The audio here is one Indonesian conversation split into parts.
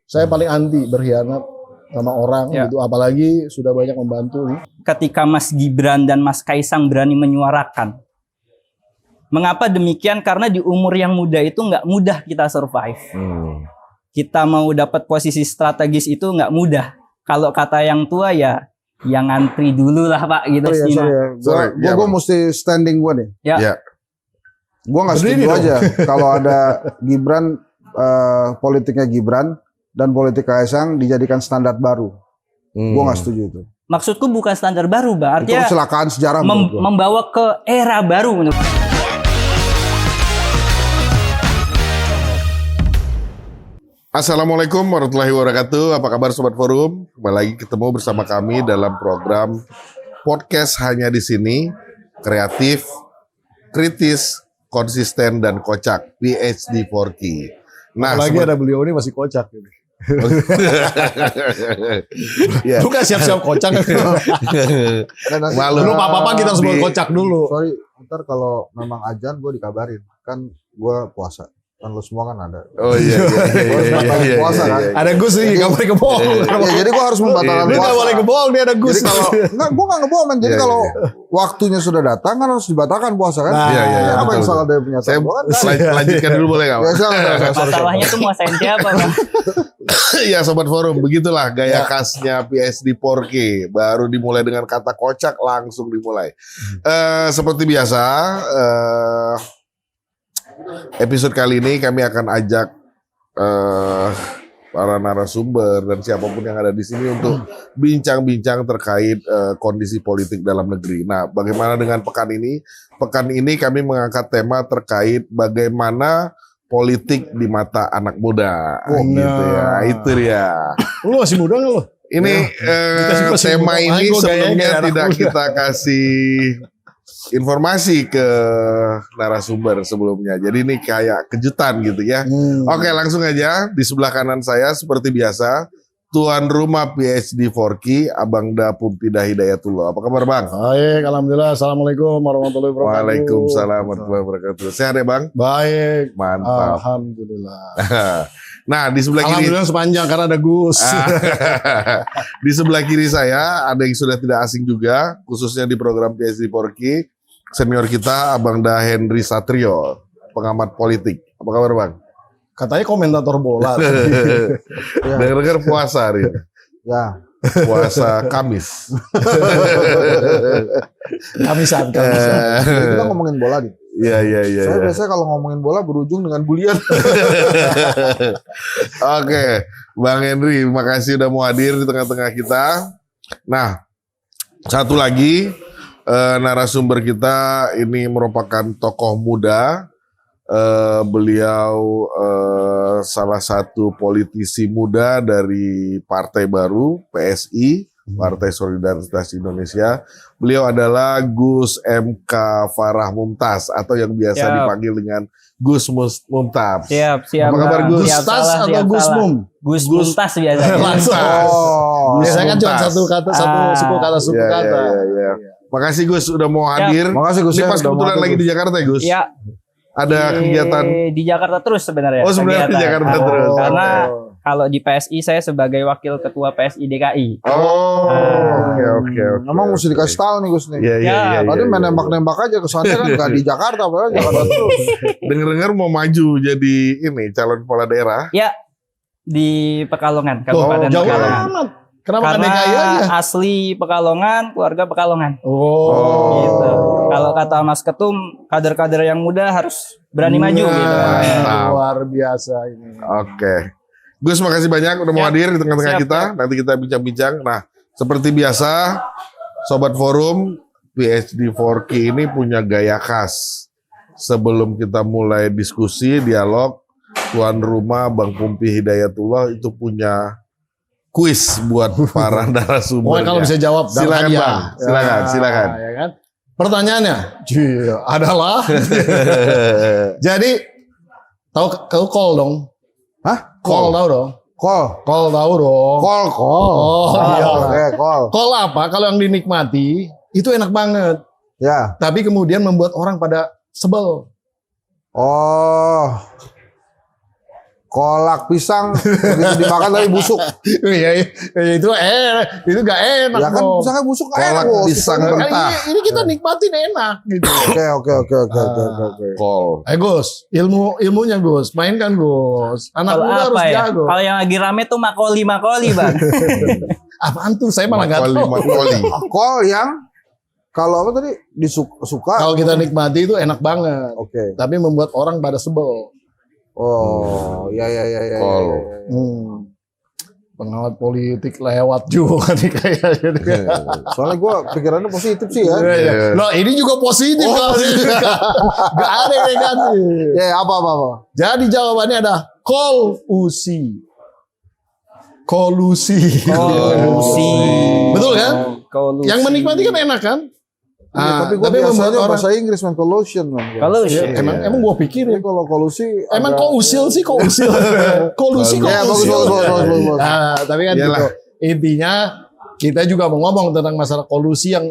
Saya paling anti berkhianat sama orang gitu, apalagi sudah banyak membantu. Ketika Mas Gibran dan Mas Kaisang berani menyuarakan. Mengapa demikian? Karena di umur yang muda itu nggak mudah kita survive. Kita mau dapat posisi strategis itu nggak mudah. Kalau kata yang tua ya, yang ngantri dulu lah Pak gitu. Gue mesti standing gue nih. Gue nggak setuju aja kalau ada Gibran, politiknya Gibran dan politik Kaisang dijadikan standar baru. Gue nggak setuju itu. Maksudku bukan standar baru, Bang. Artinya itu kecelakaan sejarah. Membawa ke era baru. Assalamualaikum warahmatullahi wabarakatuh. Apa kabar Sobat Forum? Kembali lagi ketemu bersama kami dalam program podcast Hanya di Sini. Kreatif, kritis, konsisten, dan kocak. PhD Forky. Nah, lagi ada beliau ini masih kocak gitu. Ya. Lu kan siap-siap kocak. Malu. Lu apa-apa kita semua kocak dulu. Sorry, ntar kalau memang ajan gue dikabarin. Kan gue puasa. Kan lu semua kan ada. Oh iya. Puasa kan. Ada Gus nih, gak boleh kebohong. Jadi gue harus membatalkan puasa. Lu gak boleh kebohong, dia ada Gus. Jadi kalau enggak, gue gak ngebohong man. Jadi kalau waktunya sudah datang kan harus dibatalkan puasa kan. Iya. Apa yang salah dari pernyataan gue kan? Lanjutkan dulu boleh gak? Masalahnya tuh mau sensi apa Bang? Ya Sobat Forum, begitulah gaya khasnya PSD Forky. Baru dimulai dengan kata kocak, langsung dimulai. Seperti biasa, episode kali ini kami akan ajak para narasumber dan siapapun yang ada di sini untuk bincang-bincang terkait kondisi politik dalam negeri. Nah, bagaimana dengan pekan ini? Pekan ini kami mengangkat tema terkait bagaimana politik di mata anak muda. Gitu ya, itu dia. Lu masih muda nggak lu? Ini tema ini sebelumnya tidak kita kasih informasi ke narasumber sebelumnya. Jadi ini kayak kejutan gitu ya. Oke, langsung aja. Di sebelah kanan saya seperti biasa, tuan rumah PhD Forky, Abang Da Pumpidah Hidayatullah. Apa kabar Bang? Baik, alhamdulillah. Assalamualaikum warahmatullahi wabarakatuh. Waalaikumsalam warahmatullahi wabarakatuh. Sehat ya Bang? Baik. Mantap. Alhamdulillah. Nah, di sebelah kiri. Alhamdulillah sepanjang karena ada Gus. Di sebelah kiri saya ada yang sudah tidak asing juga, khususnya di program PhD Forky, senior kita Abang Da Henry Satrio, pengamat politik. Apa kabar Bang? Katanya komentator bola. Dengar-dengar puasa hari ini. Ya. Puasa Kamis. Kamisan. Kita ngomongin bola nih. Iya. Saya biasanya kalau ngomongin bola berujung dengan bulian. Oke, Bang Henry, makasih udah mau hadir di tengah-tengah kita. Nah, satu lagi narasumber kita ini merupakan tokoh muda. Beliau salah satu politisi muda dari Partai Baru, PSI, Partai Solidaritas Indonesia. Beliau adalah Gus M.K. Farah Mumtaz atau yang biasa dipanggil dengan Gus Mumtaz. Siap. Apa kabar Gus? Gus Tas atau Gus Mum? Gus Mumtaz biasanya. Biasanya kan cuma satu kata, suku kata. Iya. Makasih Gus udah mau hadir. Makasih Gus. Ini pas kebetulan lagi di Jakarta ya Gus? Iya. Ada kegiatan di Jakarta terus sebenarnya. Oh sebenarnya di Jakarta terus. Karena kalau di PSI saya sebagai wakil ketua PSI DKI. Oke. Emang mesti dikasih tahu nih Gus nih. Iya. Tadi main nembak-nembak aja ke sana kan nggak di Jakarta, padahal Jakarta terus. Dengar-dengar mau maju jadi ini calon kepala daerah. Ya di Pekalongan, Kabupaten Jauh Pekalongan. amat. Kenapa Karena DKI aja? asli Pekalongan, keluarga Pekalongan. Gitu. Kalau kata Mas Ketum, kader-kader yang muda harus berani maju gitu. Luar biasa ini. Oke. Gus makasih banyak udah mau hadir di tengah-tengah kita. Nanti kita bincang-bincang. Nah, seperti biasa Sobat Forum PhD Forky ini punya gaya khas. Sebelum kita mulai diskusi, dialog, tuan rumah Bang Pumpi Hidayatullah itu punya kuis buat para narasumber. Kalau bisa jawab, silakan Bang. Silakan. Ya kan? Pertanyaannya adalah jadi tahu call dong? Hah? Call tahu dong? Call tahu dong? Call. Oh iya. Call. Call apa? Kalau yang dinikmati itu enak banget. Ya. Tapi kemudian membuat orang pada sebel. Oh. Kolak pisang begitu dimakan tapi busuk. Iya, itu gak enak. Ya kan Bos. pisangnya busuk Kolak enak, Bos. pisang Pisangnya- mentah. Ini kita nikmatin enak gitu. Oke. Kol. Gus, ilmunya Gus, mainkan Gus. Anak Kalau muda harus apa ya? jago. Kalau yang lagi rame tuh makoli Bang. Apaan tuh? Saya malah nggak tahu. Makoli. Kol yang kalau apa tadi disuka. Kalau kita nikmati itu enak banget. Oke. Tapi membuat orang pada sebel. Oh, ya. Kol. Pengawat politik lewat juga nih kayaknya. Soalnya gue pikirannya positif sih ya. Iya. Loh, ini juga positif. Gak ada yang negatif. Ya, apa. Jadi jawabannya ada kolusi. Kolusi. Betul kan? Kolusi. Yang menikmati kan enak kan? Tapi gue membuat biasanya orang bahasa Inggris man, collusion man. Kolusi. Ya, emang gua pikir Ini ya. kalau kolusi Emang agak- kok usil sih kok usil. Kolusi kok Ya, usil. bagus. Nah, tapi kan Iyalah. gitu. Intinya kita juga mau ngomong tentang masalah kolusi yang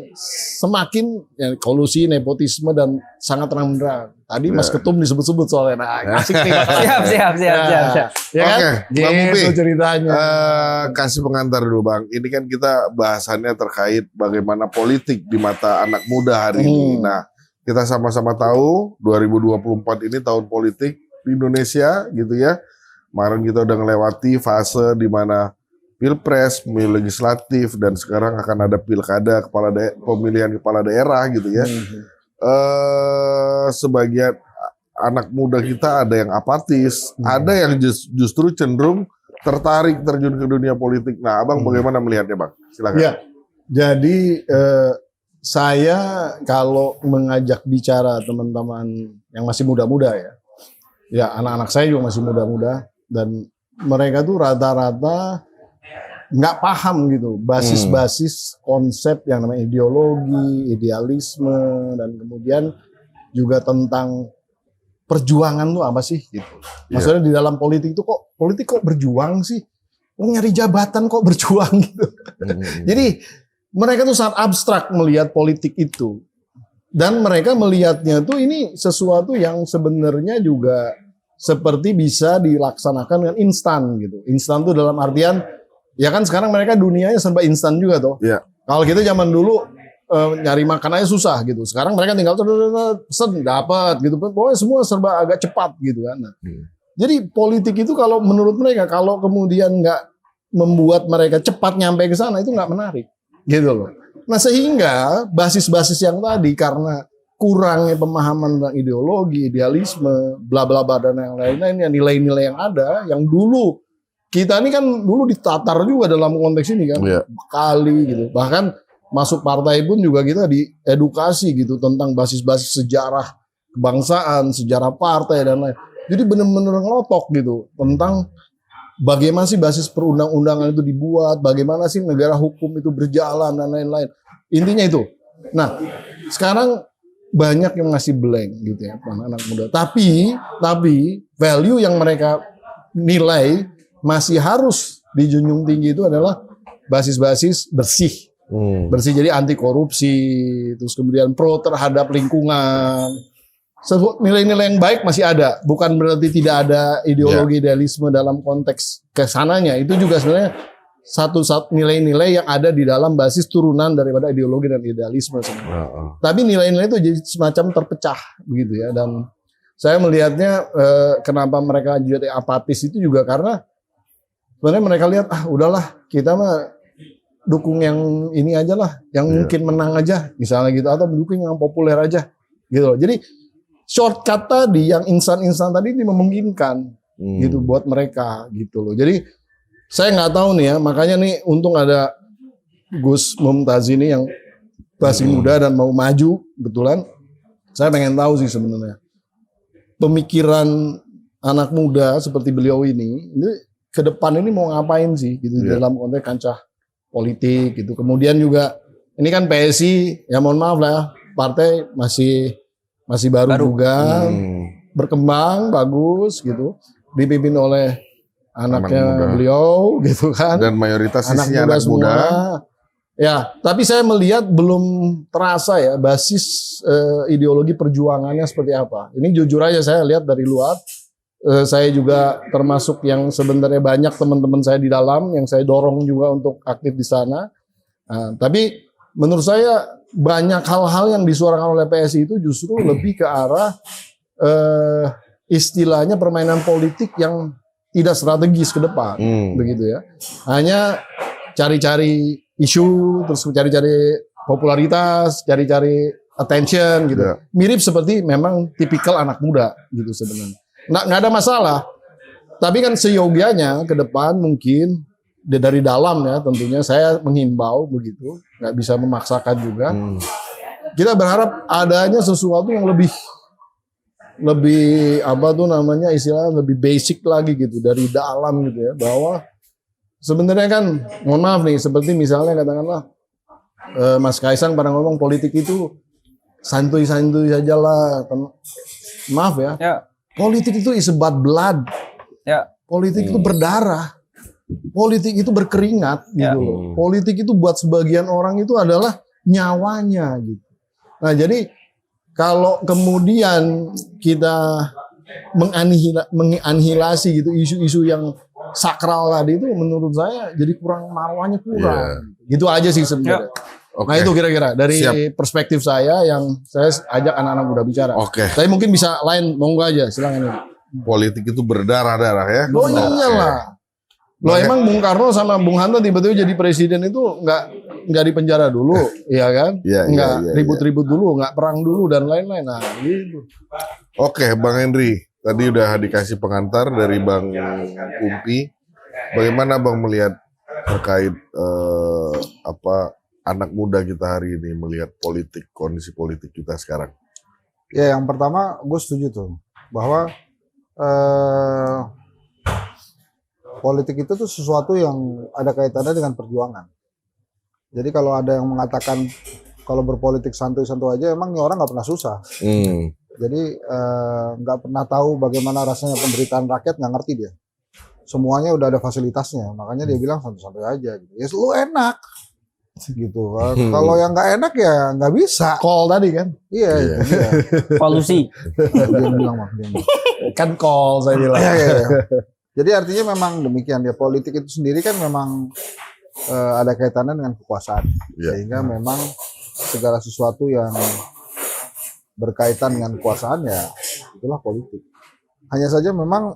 semakin ya, kolusi, nepotisme dan sangat terang-benderang. Tadi Mas Ketum disebut-sebut soalnya. Nah, asik nih. Siap. Ya kan? Oke, Bang Mupi. Gitu ceritanya. Kasih pengantar dulu Bang. Ini kan kita bahasannya terkait bagaimana politik di mata anak muda hari ini. Nah, kita sama-sama tahu 2024 ini tahun politik di Indonesia gitu ya. Kemarin kita udah ngelewati fase di mana Pilpres, pemilu legislatif, dan sekarang akan ada pilkada pemilihan kepala daerah gitu ya. Sebagian anak muda kita ada yang apatis, ada yang justru cenderung tertarik terjun ke dunia politik. Nah, Abang bagaimana melihatnya, Bang? Silakan. Ya, jadi saya kalau mengajak bicara teman-teman yang masih muda-muda ya anak-anak saya juga masih muda-muda dan mereka tuh rata-rata nggak paham gitu basis-basis konsep yang namanya ideologi, idealisme dan kemudian juga tentang perjuangan tuh apa sih gitu. Maksudnya di dalam politik itu politik kok berjuang sih? Nyari jabatan kok berjuang gitu. Jadi mereka tuh sangat abstrak melihat politik itu. Dan mereka melihatnya tuh ini sesuatu yang sebenarnya juga seperti bisa dilaksanakan dengan instan gitu. Instan tuh dalam artian ya kan sekarang mereka dunianya serba instan juga tuh. Iya. Kalau kita zaman dulu nyari makan aja susah gitu. Sekarang mereka tinggal pesen dapat gitu. Pokoknya semua serba agak cepat gitu kan. Nah, jadi politik itu kalau menurut mereka kalau kemudian nggak membuat mereka cepat nyampe ke sana itu nggak menarik gitu loh. Nah sehingga basis-basis yang tadi karena kurangnya pemahaman tentang ideologi, idealisme, bla bla bla dan yang lain-lain, yang nilai-nilai yang ada, yang dulu kita ini kan dulu ditatar juga dalam konteks ini kan, kali gitu. Bahkan masuk partai pun juga kita diedukasi gitu tentang basis-basis sejarah kebangsaan, sejarah partai dan lain. Jadi benar-benar ngelotok gitu tentang bagaimana sih basis perundang-undangan itu dibuat, bagaimana sih negara hukum itu berjalan dan lain-lain. Intinya itu. Nah, sekarang banyak yang masih blank gitu ya anak-anak muda. Tapi value yang mereka nilai masih harus dijunjung tinggi itu adalah basis-basis bersih. Bersih jadi anti korupsi, terus kemudian pro terhadap lingkungan. Nilai-nilai yang baik masih ada, bukan berarti tidak ada ideologi idealisme dalam konteks kesananya. Itu juga sebenarnya satu nilai-nilai yang ada di dalam basis turunan daripada ideologi dan idealisme sebenarnya. Tapi nilai-nilai itu jadi semacam terpecah begitu ya. Dan saya melihatnya kenapa mereka jadi apatis itu juga karena sebenarnya mereka lihat udahlah kita mah dukung yang ini aja lah, yang mungkin menang aja misalnya gitu, atau dukung yang populer aja gitu loh. Jadi shortcut tadi yang instan-instan tadi ini memungkinkan gitu buat mereka gitu loh. Jadi saya nggak tahu nih ya, makanya nih untung ada Gus Mumtaz ini yang masih muda dan mau maju kebetulan. Saya pengen tahu sih sebenarnya pemikiran anak muda seperti beliau ini ke depan ini mau ngapain sih gitu dalam konteks kancah politik gitu. Kemudian juga ini kan PSI ya mohon maaf lah ya, partai masih baru juga berkembang bagus gitu, dipimpin oleh anaknya beliau gitu kan, dan mayoritas isinya anak semua. muda. Ya, tapi saya melihat belum terasa ya basis ideologi perjuangannya seperti apa. Ini jujur aja saya lihat dari luar Saya juga termasuk yang sebenarnya banyak teman-teman saya di dalam yang saya dorong juga untuk aktif di sana. Tapi menurut saya banyak hal-hal yang disuarakan oleh PSI itu justru lebih ke arah istilahnya permainan politik yang tidak strategis ke depan, begitu ya. Hanya cari-cari isu, terus cari-cari popularitas, cari-cari attention gitu. Yeah. Mirip seperti memang tipikal anak muda gitu sebenarnya. Nggak ada masalah. Tapi kan seyogianya ke depan mungkin dari dalam ya tentunya saya menghimbau begitu, nggak bisa memaksakan juga. Kita berharap adanya sesuatu yang lebih apa tuh namanya istilahnya lebih basic lagi gitu dari dalam gitu ya, bahwa sebenarnya kan mohon maaf nih seperti misalnya katakanlah Mas Kaisang pernah ngomong politik itu santuy-santuy saja lah. Maaf ya. Politik itu is about blood. Ya. Politik itu berdarah. Politik itu berkeringat gitu loh. Politik itu buat sebagian orang itu adalah nyawanya gitu. Nah, jadi kalau kemudian kita menganihilasi gitu isu-isu yang sakral tadi itu menurut saya jadi kurang marwahnya kurang. Gitu aja sih sebenarnya. Okay. Nah itu kira-kira dari perspektif saya yang saya ajak anak-anak muda bicara. Tapi mungkin bisa lain, monggo aja silakan. Politik itu berdarah-darah ya. Oh iyalah. Loh emang Bung Karno sama Bung Hatta tiba-tiba jadi presiden itu nggak di penjara dulu, ya kan? Nggak ribut-ribut dulu, nggak perang dulu dan lain-lain. Nah gitu. Oke, Bang Henry, tadi udah dikasih pengantar dari Bang Kumpi. Bagaimana Bang melihat terkait anak muda kita hari ini melihat politik, kondisi politik kita sekarang? Ya, yang pertama gue setuju tuh bahwa politik itu tuh sesuatu yang ada kaitannya dengan perjuangan. Jadi kalau ada yang mengatakan kalau berpolitik santuy-santuy aja, emang ini orang nggak pernah susah. Jadi nggak pernah tahu bagaimana rasanya penderitaan rakyat, nggak ngerti dia. Semuanya udah ada fasilitasnya, makanya dia bilang santuy-santuy aja. Gitu. Ya lu enak, gitu. Kalau yang nggak enak ya nggak bisa. Call tadi kan? Iya. Polusi. Dia bilang kan call saya bilang. Iya. Jadi artinya memang demikian ya, politik itu sendiri kan memang ada kaitannya dengan kekuasaan, sehingga memang segala sesuatu yang berkaitan dengan kekuasaan ya itulah politik. Hanya saja memang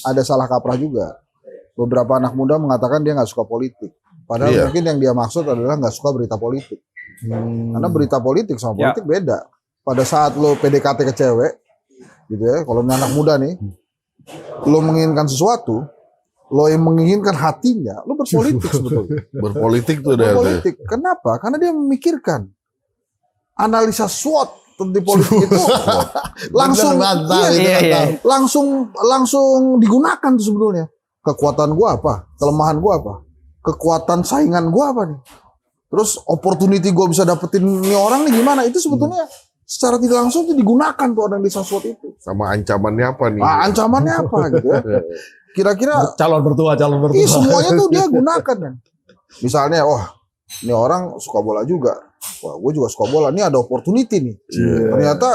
ada salah kaprah juga. Beberapa anak muda mengatakan dia nggak suka politik, padahal mungkin yang dia maksud adalah nggak suka berita politik. Karena berita politik sama politik beda. Pada saat lo PDKT ke cewek, gitu ya, kalau anak muda nih. Lo menginginkan sesuatu, lo yang menginginkan hatinya, lo berpolitik sebetulnya. Berpolitik tuh berpolitik. Kenapa? Karena dia memikirkan analisa SWOT tentang politik itu langsung digunakan tuh sebetulnya. Kekuatan gua apa? Kelemahan gua apa? Kekuatan saingan gua apa nih? Terus opportunity gua bisa dapetin nih orang nih gimana? Itu sebetulnya secara tidak langsung itu digunakan tuh analisa SWOT itu. Sama ancamannya apa nih? Nah, ancamannya apa gitu ya? Kira-kira calon bertua. Iya, semuanya tuh dia gunakan kan. Misalnya, ini orang suka bola juga. Wah, gue juga suka bola. Ini ada opportunity nih. Ternyata,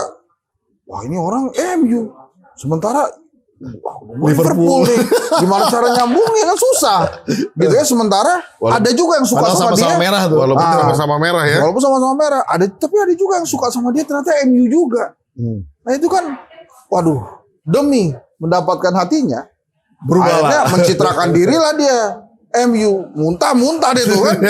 ini orang MU. Sementara Liverpool nih. Gimana cara nyambungnya kan susah. Gitu ya, sementara ada juga yang suka sama dia. Merah tuh. Walaupun sama-sama merah ya. Walaupun sama-sama merah. Tapi ada juga yang suka sama dia ternyata MU juga. Nah itu kan, waduh, demi mendapatkan hatinya, akhirnya mencitrakan dirilah dia. MU, muntah-muntah dia tuh kan.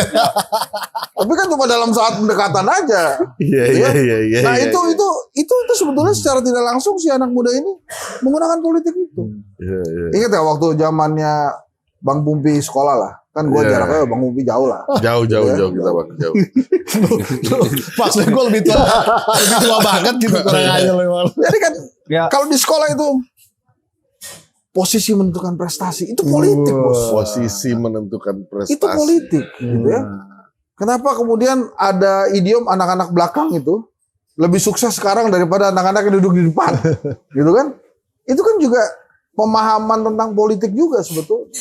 Tapi kan cuma dalam saat pendekatan aja. Iya. Nah itu sebetulnya secara tidak langsung si anak muda ini menggunakan politik itu. Ingat ya waktu zamannya Bang Pumpi sekolah lah. Kan gue jaraknya Bang Pumpi jauh lah. Jauh kita Bang, jauh. Maksudnya gue lebih tua banget gitu kurang aja. Jadi kan kalau di sekolah itu posisi menentukan prestasi itu politik, bos. Posisi menentukan prestasi. Itu politik, gitu ya. Kenapa kemudian ada idiom anak-anak belakang itu lebih sukses sekarang daripada anak-anak yang duduk di depan, gitu kan? Itu kan juga pemahaman tentang politik juga sebetulnya.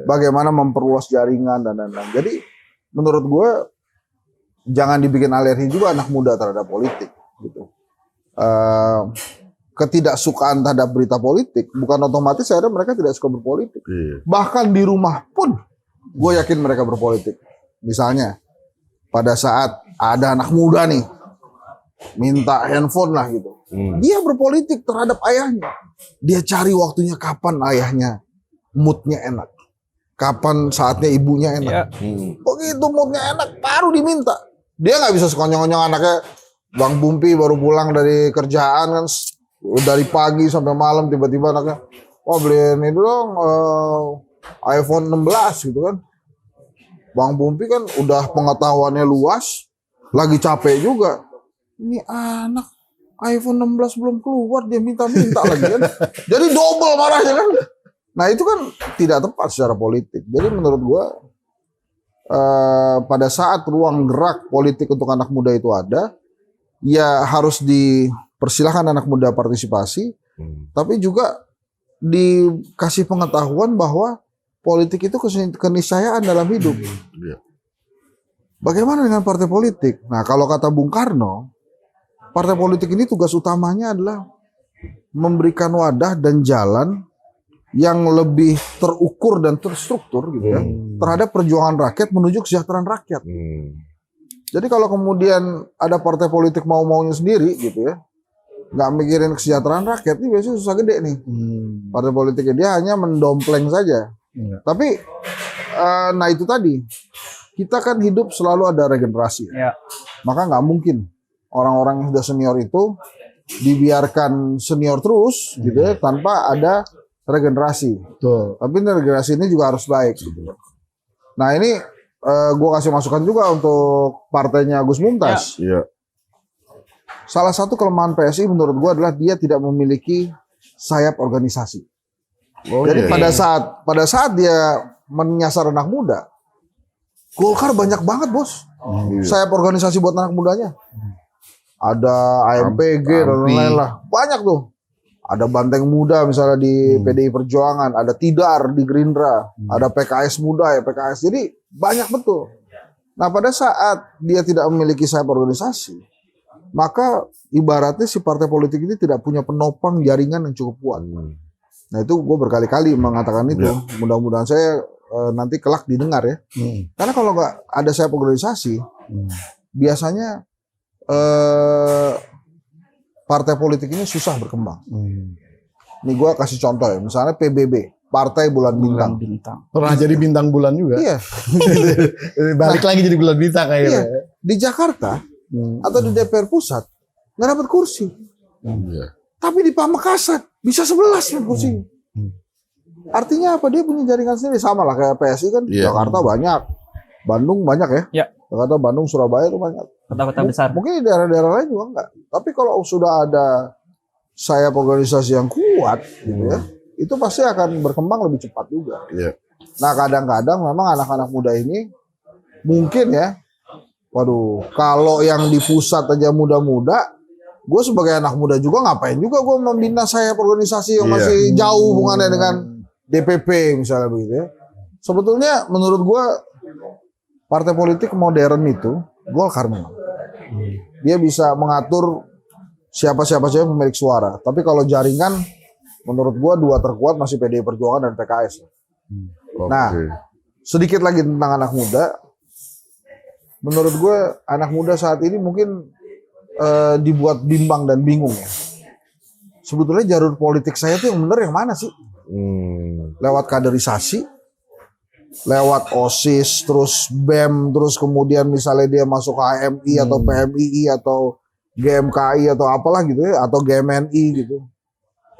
Bagaimana memperluas jaringan dan lain-lain. Jadi menurut gue jangan dibikin alergi juga anak muda terhadap politik, gitu. ketidaksukaan terhadap berita politik, bukan otomatis akhirnya mereka tidak suka berpolitik. Bahkan di rumah pun, gue yakin mereka berpolitik. Misalnya, pada saat ada anak muda nih, minta handphone lah gitu. Dia berpolitik terhadap ayahnya. Dia cari waktunya kapan ayahnya moodnya enak. Kapan saatnya ibunya enak. Begitu moodnya enak, baru diminta. Dia nggak bisa sekonyong-konyong anaknya. Bang Bumpi baru pulang dari kerjaan kan, dari pagi sampai malam tiba-tiba anaknya, beliin itu dong iPhone 16 gitu kan. Bang Bumpi kan udah pengetahuannya luas, lagi capek juga. Ini anak iPhone 16 belum keluar dia minta-minta lagi kan. Jadi double marahnya kan. Nah itu kan tidak tepat secara politik. Jadi menurut gua pada saat ruang gerak politik untuk anak muda itu ada, ya harus dipersilahkan anak muda partisipasi, tapi juga dikasih pengetahuan bahwa politik itu keniscayaan dalam hidup. Bagaimana dengan partai politik? Nah kalau kata Bung Karno, partai politik ini tugas utamanya adalah memberikan wadah dan jalan yang lebih terukur dan terstruktur gitu ya, terhadap perjuangan rakyat menuju kesejahteraan rakyat. Jadi kalau kemudian ada partai politik mau-maunya sendiri gitu ya, nggak mikirin kesejahteraan rakyat, ini biasanya susah gede nih. Partai politiknya dia hanya mendompleng saja. Tapi, nah itu tadi, kita kan hidup selalu ada regenerasi. Maka nggak mungkin orang-orang yang sudah senior itu dibiarkan senior terus gitu ya, tanpa ada regenerasi. Tapi regenerasi ini juga harus baik. Gitu. Nah ini gue kasih masukan juga untuk partainya Gus Mumtaz. Salah satu kelemahan PSI menurut gue adalah dia tidak memiliki sayap organisasi. Jadi pada saat dia menyasar anak muda, Golkar banyak banget bos sayap organisasi buat anak mudanya. Ada AMPG dan lain-lain lah, banyak tuh. Ada Banteng Muda misalnya di PDI Perjuangan, ada Tidar di Gerindra, ada PKS Muda ya PKS. Jadi banyak betul. Nah pada saat dia tidak memiliki sayap organisasi, maka ibaratnya si partai politik ini tidak punya penopang jaringan yang cukup kuat. Nah itu gue berkali-kali mengatakan itu. Mudah-mudahan saya nanti kelak didengar ya. Karena kalau nggak ada sayap organisasi, biasanya partai politik ini susah berkembang. Ini gue kasih contoh ya, misalnya PBB, Partai Bulan Bintang. Pernah jadi bintang bulan juga. Iya. Balik lagi jadi bulan bintang kayaknya. Iya. Di Jakarta atau di DPR pusat nggak dapat kursi. Tapi di Pamekasan bisa 11 kursi. Artinya apa? Dia punya jaringan sendiri, sama lah kayak PSI kan. Jakarta banyak, Bandung banyak ya. Jakarta, Bandung, Surabaya itu banyak. Kota-kota besar. Mungkin di daerah-daerah lain juga enggak. Tapi kalau sudah ada sayap organisasi yang kuat gitu ya, itu pasti akan berkembang lebih cepat juga. Nah kadang-kadang memang anak-anak muda ini mungkin ya, waduh, kalau yang di pusat aja muda-muda, gue sebagai anak muda juga ngapain juga gue membina sayap organisasi yang masih jauh hubungannya dengan DPP misalnya begitu ya. Sebetulnya menurut gue partai politik modern itu Golkar memang. Dia bisa mengatur siapa-siapa saja pemilik suara. Tapi kalau jaringan, menurut gua dua terkuat masih PDI Perjuangan dan PKS. Nah, sedikit lagi tentang anak muda. Menurut gua anak muda saat ini mungkin dibuat bimbang dan bingung ya. Sebetulnya jalur politik saya tuh yang benar yang mana sih? Lewat kaderisasi, lewat OSIS, terus BEM, terus kemudian misalnya dia masuk ke HMI atau PMII atau GMKI atau apalah gitu ya, atau GMNI gitu.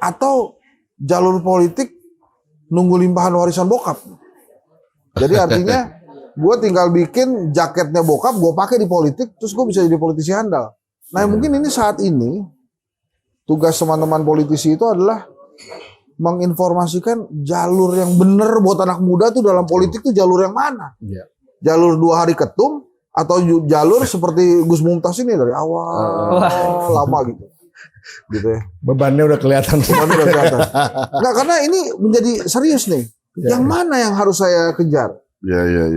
Atau jalur politik nunggu limpahan warisan bokap. Jadi artinya gue tinggal bikin jaketnya bokap, gue pakai di politik, terus gue bisa jadi politisi handal. Nah mungkin ini saat ini tugas teman-teman politisi itu adalah menginformasikan jalur yang benar buat anak muda tuh dalam politik tuh jalur yang mana? Jalur 2 hari ketum atau jalur seperti Gus Mumtaz ini dari awal lama gitu. Gitu ya. Bebannya udah kelihatan. Nah, karena ini menjadi serius nih. Yang mana yang harus saya kejar?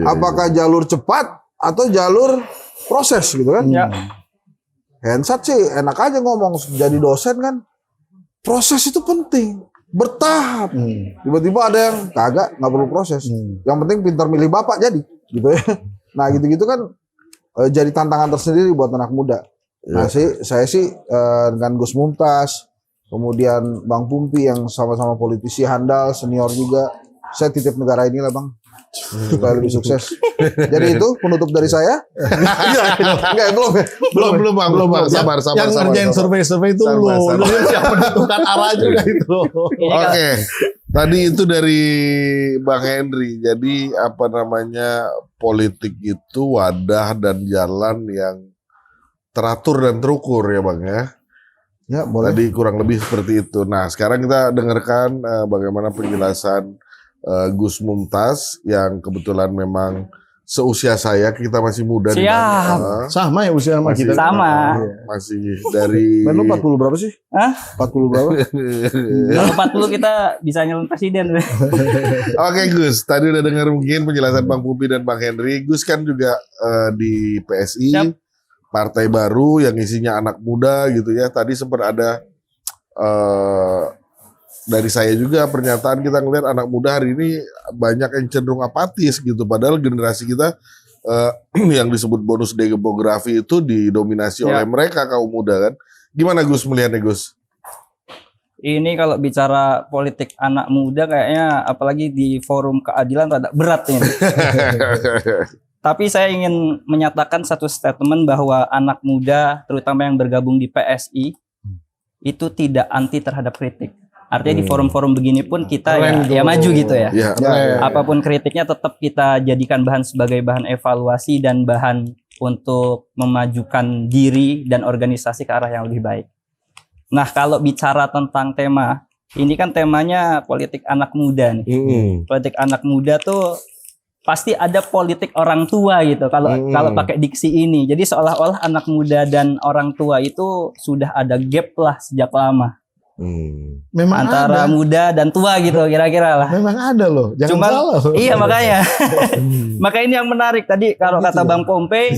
Apakah jalur cepat atau jalur proses gitu kan? Hensat sih enak aja ngomong jadi dosen kan. proses itu penting, bertahap. Tiba-tiba ada yang kagak, nggak perlu proses. Yang penting pintar milih bapak jadi, gitu ya. Nah gitu-gitu kan jadi tantangan tersendiri buat anak muda. Nah saya sih dengan Gus Mumtaz, kemudian Bang Pumpi yang sama-sama politisi handal, senior juga, saya titip negara ini lah Bang, supaya lebih sukses. Jadi itu penutup dari saya. Enggak, belum Bang. Sabar. Yang ngerjain survei-survei itu lu yang menentukan arah juga itu. Oke. Tadi itu dari Bang Henry. Jadi apa namanya, politik itu wadah dan jalan yang teratur dan terukur ya Bang ya. Ya, boleh. Tadi kurang lebih seperti itu. Nah, sekarang kita dengarkan bagaimana penjelasan Gus Mumtaz yang kebetulan memang seusia saya, kita masih muda. Siap. Sama ya usia sama kita. Sama. Masih dari... Lu 40 berapa sih? Hah? 40 berapa? Kalau 40 kita bisa nyalon presiden. Oke Gus, tadi udah dengar mungkin penjelasan Bang Pumpi dan Bang Henry. Gus kan juga di PSI. Siap. Partai baru yang isinya anak muda gitu ya. Tadi sempat ada dari saya juga pernyataan, kita ngelihat anak muda hari ini banyak yang cenderung apatis gitu. Padahal generasi kita yang disebut bonus demografi itu didominasi oleh mereka kaum muda kan. Gimana Gus melihatnya Gus? Ini kalau bicara politik anak muda kayaknya apalagi di forum keadilan rada berat ini. Tapi saya ingin menyatakan satu statement bahwa anak muda, terutama yang bergabung di PSI, itu tidak anti terhadap kritik. Artinya di forum-forum begini pun kita ya maju gitu ya. Apapun kritiknya tetap kita jadikan bahan sebagai bahan evaluasi dan bahan untuk memajukan diri dan organisasi ke arah yang lebih baik. Nah kalau bicara tentang tema, ini kan temanya politik anak muda nih. Politik anak muda tuh pasti ada politik orang tua gitu kalau pakai diksi ini. Jadi seolah-olah anak muda dan orang tua itu sudah ada gap lah sejak lama. Memang antara ada. Muda dan tua gitu kira-kira lah. Memang ada loh. Jangan Cuman, salah. Iya makanya. Maka ini yang menarik tadi kalau kata Bang Pompei,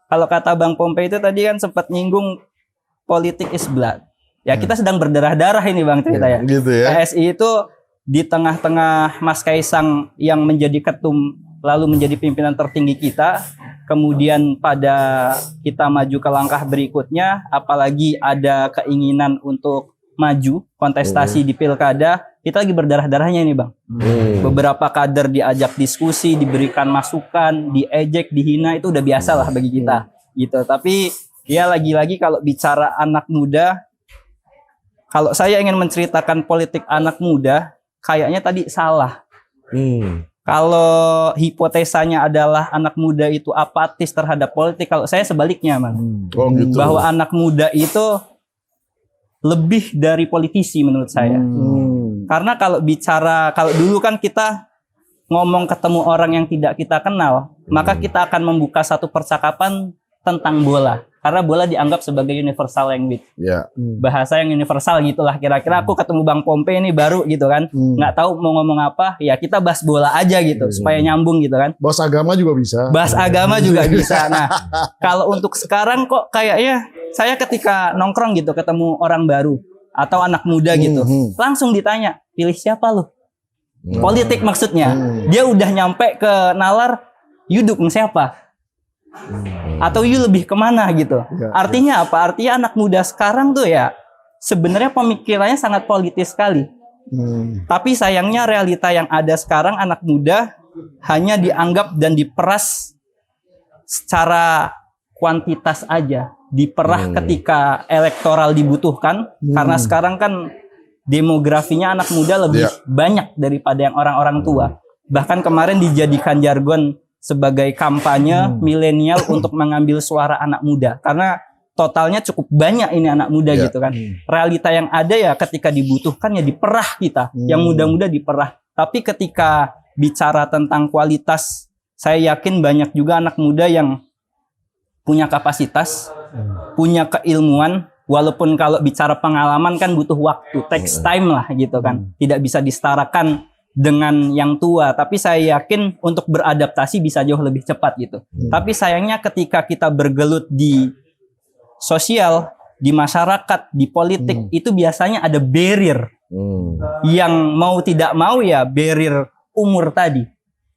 kalau kata Bang Pompei itu tadi kan sempat nyinggung politik is blood. Ya kita sedang berdarah-darah ini Bang cerita ya. Gitu ya. PSI itu di tengah-tengah Mas Kaisang yang menjadi ketum lalu menjadi pimpinan tertinggi kita, kemudian pada kita maju ke langkah berikutnya, apalagi ada keinginan untuk maju kontestasi di pilkada, kita lagi berdarah-darahnya ini Bang. Beberapa kader diajak diskusi, diberikan masukan, diejek, dihina, itu udah biasa lah bagi kita gitu. Tapi ya lagi-lagi kalau bicara anak muda, kalau saya ingin menceritakan politik anak muda, kayaknya tadi salah. Kalau hipotesanya adalah anak muda itu apatis terhadap politik, kalau saya sebaliknya, Man. Gitu. Bahwa anak muda itu lebih dari politisi menurut saya. Karena kalau dulu kan kita ngomong ketemu orang yang tidak kita kenal, maka kita akan membuka satu percakapan tentang bola. Karena bola dianggap sebagai universal language. Bahasa yang universal gitulah kira-kira. Aku ketemu Bang Pompei ini baru gitu kan. Nggak tahu mau ngomong apa, ya kita bahas bola aja gitu. Supaya nyambung gitu kan. Bahas agama juga bisa. Bahas agama juga bisa. Nah, kalau untuk sekarang kok kayaknya saya ketika nongkrong gitu ketemu orang baru atau anak muda gitu, langsung ditanya, pilih siapa lu? Politik maksudnya. Dia udah nyampe ke nalar, you dukung siapa? Atau you lebih kemana gitu. Artinya apa? Artinya anak muda sekarang tuh ya sebenarnya pemikirannya sangat politis sekali. Tapi sayangnya realita yang ada sekarang, anak muda hanya dianggap dan diperas secara kuantitas aja. Diperah ketika elektoral dibutuhkan. Karena sekarang kan demografinya anak muda lebih banyak daripada yang orang-orang tua. Bahkan kemarin dijadikan jargon sebagai kampanye milenial untuk mengambil suara anak muda. Karena totalnya cukup banyak ini anak muda gitu kan. Realita yang ada ya ketika dibutuhkan ya diperah kita. Yang muda-muda diperah. Tapi ketika bicara tentang kualitas, saya yakin banyak juga anak muda yang punya kapasitas, punya keilmuan. Walaupun kalau bicara pengalaman kan butuh waktu, takes time lah gitu kan. Tidak bisa disetarakan dengan yang tua, tapi saya yakin untuk beradaptasi bisa jauh lebih cepat gitu. Tapi sayangnya ketika kita bergelut di sosial, di masyarakat, di politik itu biasanya ada barrier. Yang mau tidak mau ya barrier umur tadi.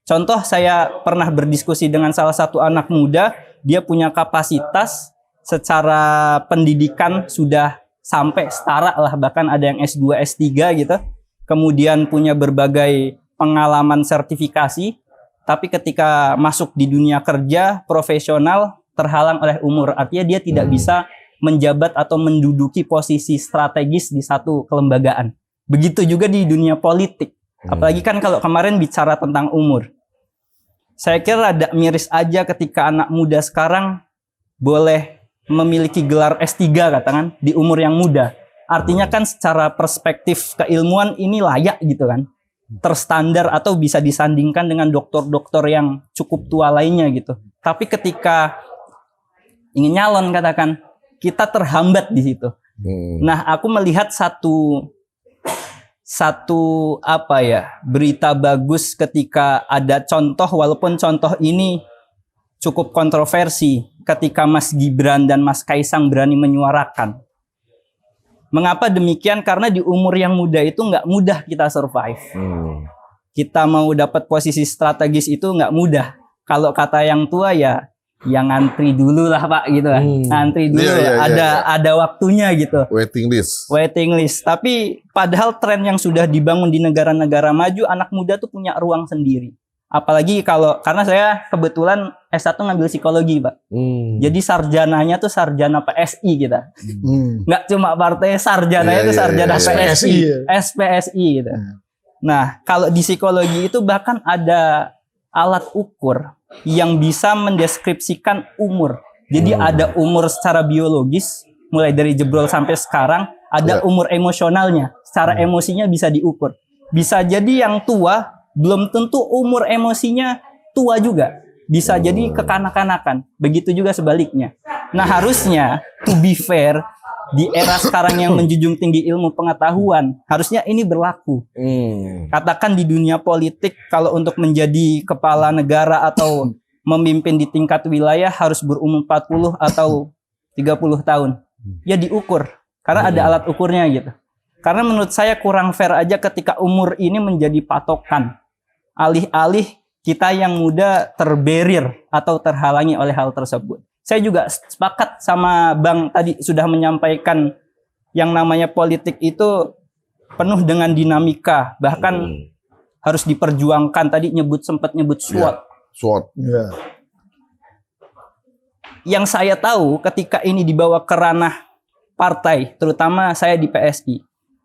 Contoh, saya pernah berdiskusi dengan salah satu anak muda, dia punya kapasitas secara pendidikan sudah sampai setara lah, bahkan ada yang S2, S3 gitu. Kemudian punya berbagai pengalaman sertifikasi, tapi ketika masuk di dunia kerja profesional terhalang oleh umur. Artinya dia tidak bisa menjabat atau menduduki posisi strategis di satu kelembagaan. Begitu juga di dunia politik. Apalagi kan kalau kemarin bicara tentang umur. Saya kira ada miris aja ketika anak muda sekarang boleh memiliki gelar S3 katakan di umur yang muda. Artinya kan secara perspektif keilmuan ini layak gitu kan. Terstandar atau bisa disandingkan dengan dokter-dokter yang cukup tua lainnya gitu. Tapi ketika ingin nyalon katakan, kita terhambat di situ. Nah, aku melihat satu berita bagus ketika ada contoh, walaupun contoh ini cukup kontroversi, ketika Mas Gibran dan Mas Kaisang berani menyuarakan. Mengapa demikian? Karena di umur yang muda itu nggak mudah kita survive. Kita mau dapat posisi strategis itu nggak mudah. Kalau kata yang tua ya, yang ngantri dulu lah Pak gitu kan. Ngantri dulu, ada waktunya gitu. Waiting list. Tapi padahal tren yang sudah dibangun di negara-negara maju, anak muda tuh punya ruang sendiri. Apalagi karena saya kebetulan S1 ngambil psikologi Pak. Jadi sarjananya tuh sarjana PSI kita. Nggak cuma partai, sarjananya itu sarjana PSI. SPSI gitu. Nah, kalau di psikologi itu bahkan ada alat ukur yang bisa mendeskripsikan umur. Jadi ada umur secara biologis, mulai dari jebrol sampai sekarang, ada umur emosionalnya. Secara emosinya bisa diukur. Bisa jadi yang tua, belum tentu umur emosinya tua juga. Bisa jadi kekanak-kanakan. Begitu juga sebaliknya. Nah, harusnya, to be fair, di era sekarang yang menjunjung tinggi ilmu pengetahuan, harusnya ini berlaku. Katakan di dunia politik, kalau untuk menjadi kepala negara atau memimpin di tingkat wilayah harus berumur 40 atau 30 tahun. Ya diukur, karena ada alat ukurnya gitu. Karena menurut saya kurang fair aja ketika umur ini menjadi patokan. Alih-alih kita yang muda terbarrier atau terhalangi oleh hal tersebut. Saya juga sepakat sama Bang tadi sudah menyampaikan yang namanya politik itu penuh dengan dinamika. Bahkan harus diperjuangkan. Tadi sempat nyebut SWOT. SWOT. Yang saya tahu ketika ini dibawa ke ranah partai, terutama saya di PSI,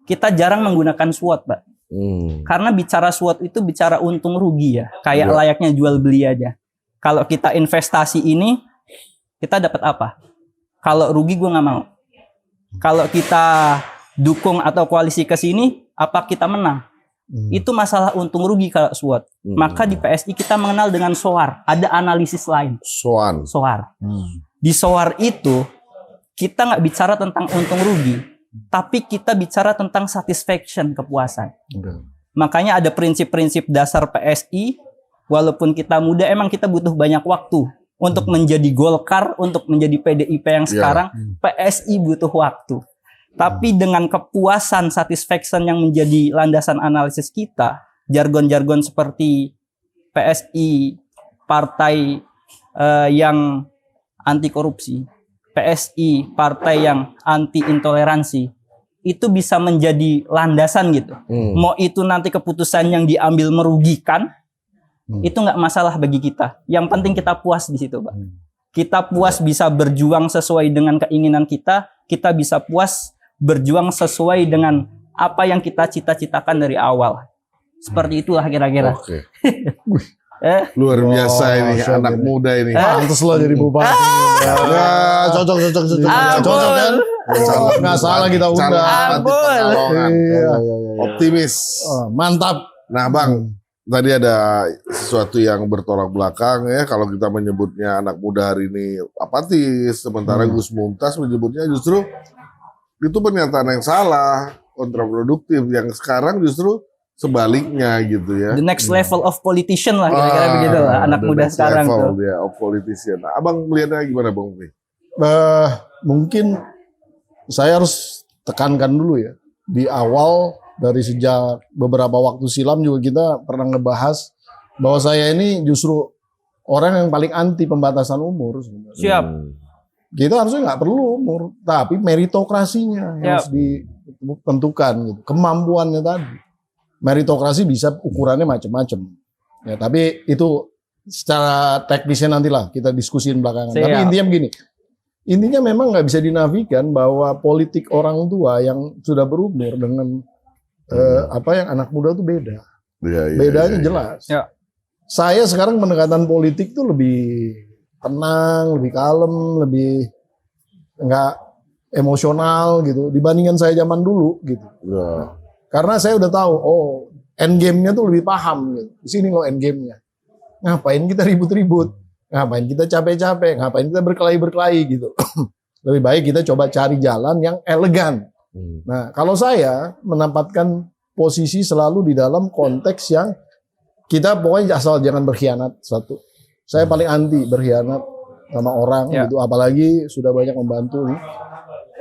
kita jarang menggunakan SWOT, Pak. Karena bicara SWOT itu bicara untung rugi ya. Kayak layaknya jual beli aja. Kalau kita investasi ini, kita dapat apa? Kalau rugi gue nggak mau. Kalau kita dukung atau koalisi ke sini, apa kita menang? Itu masalah untung rugi kalau SWOT. Maka di PSI kita mengenal dengan SOAR. Ada analisis lain. SOAR. Di SOAR itu kita nggak bicara tentang untung rugi, tapi kita bicara tentang satisfaction, kepuasan. Makanya ada prinsip-prinsip dasar PSI. Walaupun kita muda, emang kita butuh banyak waktu. Untuk menjadi Golkar, untuk menjadi PDIP yang sekarang, PSI butuh waktu. Tapi dengan kepuasan, satisfaction yang menjadi landasan analisis kita, jargon-jargon seperti PSI, partai yang anti korupsi, PSI, partai yang anti intoleransi, itu bisa menjadi landasan gitu. Mau itu nanti keputusan yang diambil merugikan, itu nggak masalah bagi kita. Yang penting kita puas di situ, Pak. Kita puas bisa berjuang sesuai dengan keinginan kita. Kita bisa puas berjuang sesuai dengan apa yang kita cita-citakan dari awal. Seperti itulah kira-kira. Oke. Luar biasa ini anak muda ini. Pantes lo jadi bupati. Cocok kan? Nggak salah kita undang. Optimis. Mantap. Nah, Bang. Tadi ada sesuatu yang bertolak belakang ya, kalau kita menyebutnya anak muda hari ini apatis, sementara Gus Mumtaz menyebutnya justru itu pernyataan yang salah, kontraproduktif, yang sekarang justru sebaliknya gitu ya. The next level of politician lah kira-kira begitu lah anak muda sekarang tuh. Of politician. Nah, Abang melihatnya gimana Bang? Mungkin saya harus tekankan dulu ya. Di awal dari sejak beberapa waktu silam juga kita pernah ngebahas bahwa saya ini justru orang yang paling anti pembatasan umur sebenarnya. Siap. Kita harusnya nggak perlu umur, tapi meritokrasinya yang harus ditentukan gitu. Kemampuannya tadi. Meritokrasi bisa ukurannya macam-macam. Ya, tapi itu secara teknisnya nantilah kita diskusiin belakangan. Siap. Tapi intinya begini. Intinya memang nggak bisa dinafikan bahwa politik orang tua yang sudah berumur dengan yang anak muda itu beda. Bedanya jelas. Ya. Saya sekarang pendekatan politik tuh lebih tenang, lebih kalem, lebih nggak emosional gitu dibandingkan saya zaman dulu gitu. Ya. Karena saya udah tahu, end game-nya tuh lebih paham gitu. Di sini loh end game-nya. Ngapain kita ribut-ribut? Ngapain kita capek-capek? Ngapain kita berkelahi-berkelahi gitu? Lebih baik kita coba cari jalan yang elegan. Nah, kalau saya menempatkan posisi selalu di dalam konteks yang kita pokoknya asal jangan berkhianat satu. Saya paling anti berkhianat sama orang gitu, apalagi sudah banyak membantu.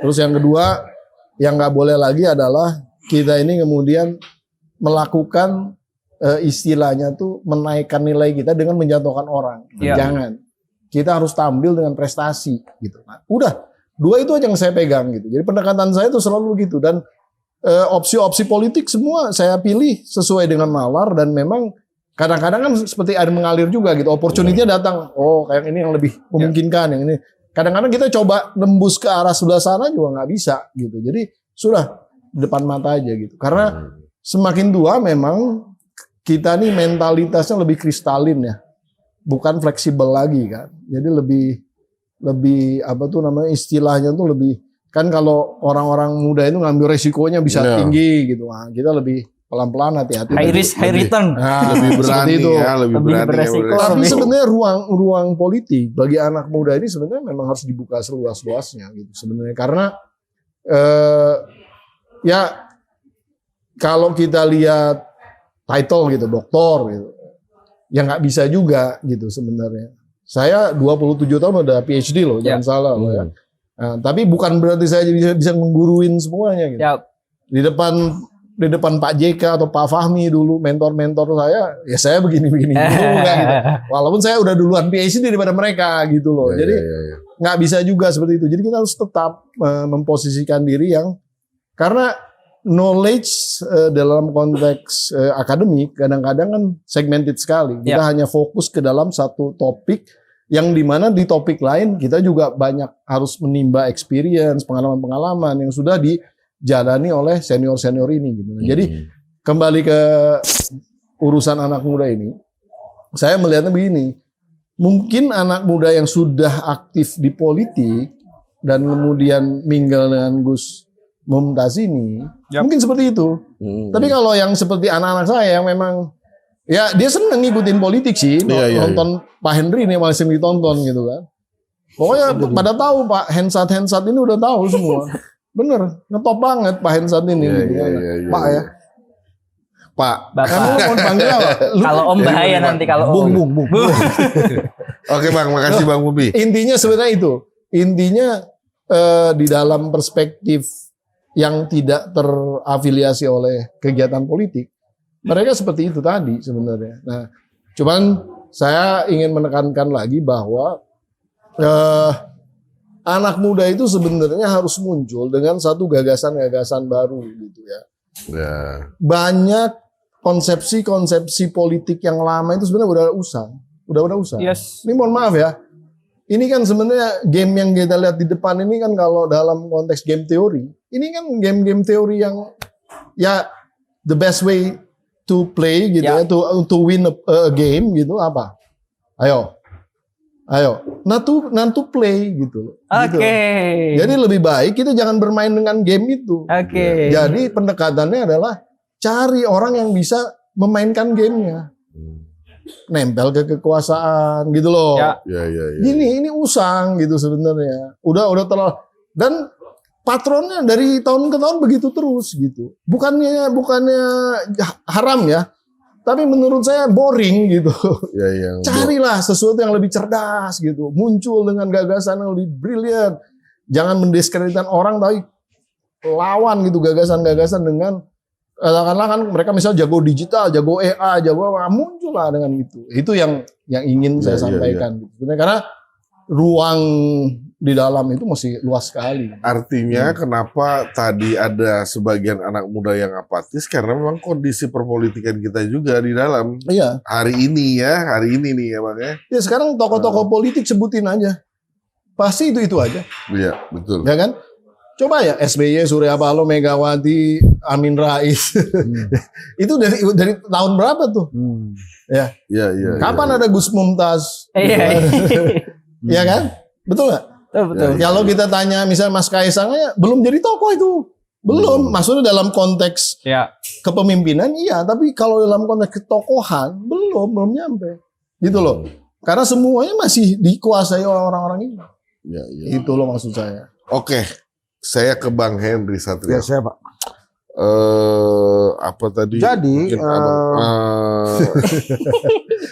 Terus yang kedua, yang nggak boleh lagi adalah kita ini kemudian melakukan istilahnya tuh menaikkan nilai kita dengan menjatuhkan orang. Jangan. Kita harus tampil dengan prestasi gitu. Nah, udah, dua itu aja yang saya pegang gitu. Jadi pendekatan saya tuh selalu gitu dan opsi-opsi politik semua saya pilih sesuai dengan nalar dan memang kadang-kadang kan seperti air mengalir juga gitu. Opportunity-nya datang. Oh, kayak ini yang lebih memungkinkan yang ini. Kadang-kadang kita coba nembus ke arah sebelah sana juga nggak bisa gitu. Jadi sudah di depan mata aja gitu. Karena semakin tua memang kita nih mentalitasnya lebih kristalin ya. Bukan fleksibel lagi kan. Jadi lebih apa tuh namanya istilahnya tuh lebih kan kalau orang-orang muda itu ngambil resikonya bisa tinggi gitu. Nah, kita lebih pelan-pelan hati-hati. High risk, high return. Nah, lebih berani itu. ya, lebih berani. beresiko. Tapi sebenarnya ruang politik bagi anak muda ini sebenarnya memang harus dibuka seluas-luasnya gitu sebenarnya karena ya kalau kita lihat title gitu, doktor gitu, ya nggak bisa juga gitu sebenarnya. Saya 27 tahun udah PhD loh, jangan salah loh ya. Nah, tapi bukan berarti saya bisa mengguruin semuanya gitu. Di depan Pak JK atau Pak Fahmi dulu mentor-mentor saya, ya saya begini-begini juga gitu. Walaupun saya udah duluan PhD daripada mereka gitu loh. Jadi nggak bisa juga seperti itu. Jadi kita harus tetap memposisikan diri yang karena knowledge dalam konteks akademik kadang-kadang kan segmented sekali. Kita hanya fokus ke dalam satu topik yang dimana di topik lain kita juga banyak harus menimba experience, pengalaman-pengalaman yang sudah dijalani oleh senior-senior ini gitu. Jadi kembali ke urusan anak muda ini, saya melihatnya begini. Mungkin anak muda yang sudah aktif di politik dan kemudian mingle dengan Gus Mumtaz ini, mungkin seperti itu. Tapi kalau yang seperti anak-anak saya yang memang ya dia seneng ngikutin politik sih, nonton Pak Henry ini masih ditonton gitu kan. Pokoknya pada tahu Pak Hensat ini udah tahu semua. Bener, ngetop banget Pak Hensat ini. Pak ya. Pak. Kamu mau panggil apa? Kalau Om bahaya nanti kalau Bung. Oke Bang, makasih Bang Mubi. Intinya sebenarnya itu. Intinya di dalam perspektif yang tidak terafiliasi oleh kegiatan politik, mereka seperti itu tadi sebenarnya. Nah, cuman saya ingin menekankan lagi bahwa anak muda itu sebenarnya harus muncul dengan satu gagasan-gagasan baru gitu ya. Banyak konsepsi-konsepsi politik yang lama itu sebenarnya udah usang. Yes. Ini mohon maaf ya. Ini kan sebenarnya game yang kita lihat di depan ini kan kalau dalam konteks game teori, ini kan game-game teori yang ya the best way to play gitu ya, to win a game gitu apa? Ayo. Not to play gitu. Oke. Jadi lebih baik kita jangan bermain dengan game itu. Oke. Jadi pendekatannya adalah cari orang yang bisa memainkan gamenya. Nempel ke kekuasaan gitu loh. Ini usang gitu sebenarnya. Udah terlalu dan patronnya dari tahun ke tahun begitu terus gitu. Bukannya haram ya. Tapi menurut saya boring gitu. Carilah sesuatu yang lebih cerdas gitu. Muncul dengan gagasan yang lebih brilian. Jangan mendiskreditkan orang tapi lawan gitu gagasan-gagasan dengan katakanlah kan mereka misalnya jago digital, jago AI, jago apa, muncul lah dengan itu. Itu yang ingin saya sampaikan. Gitu. Karena ruang di dalam itu masih luas sekali. Artinya kenapa tadi ada sebagian anak muda yang apatis karena memang kondisi perpolitikan kita juga di dalam. Iya. Hari ini nih ya Bang ya. Ya sekarang tokoh-tokoh politik sebutin aja. Pasti itu aja. Iya, betul. Ya kan? Coba ya SBY, Surya Paloh, Megawati, Amin Rais. Itu dari tahun berapa tuh? Ya. Iya. Kapan ada Gus Mumtaz? Iya. Iya kan? Betul nggak? Betul. Kalau kita tanya misalnya Mas Kaisang ya belum jadi tokoh itu. Belum. Maksudnya dalam konteks kepemimpinan iya, tapi kalau dalam konteks ketokohan belum nyampe. Gitu loh. Karena semuanya masih dikuasai oleh orang-orang ini. Iya. Itu loh maksud saya. Oke. Saya ke Bang Henry Satrio. Ya saya Pak. Apa tadi? Jadi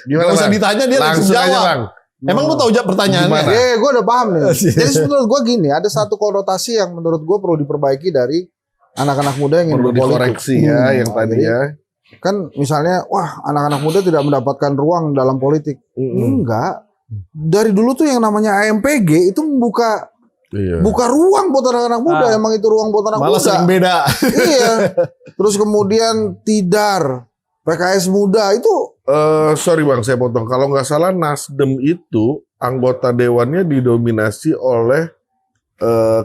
Gak usah ditanya dia langsung jawab. aja Bang. Emang lu tahu pertanyaannya? Ya, gue udah paham nih. Jadi menurut gue gini, ada satu konotasi yang menurut gue perlu diperbaiki dari anak-anak muda yang ingin Perlu berpolitik. dikoreksi ya yang tadi ya. Kan misalnya, wah anak-anak muda tidak mendapatkan ruang dalam politik. Enggak. Dari dulu tuh yang namanya AMPG itu buka ruang buat anak-anak muda. Emang itu ruang buat anak Malah muda. sering beda. Iya. Terus kemudian Tidar, PKS muda itu. Sorry Bang, saya potong. Kalau nggak salah Nasdem itu anggota dewannya didominasi oleh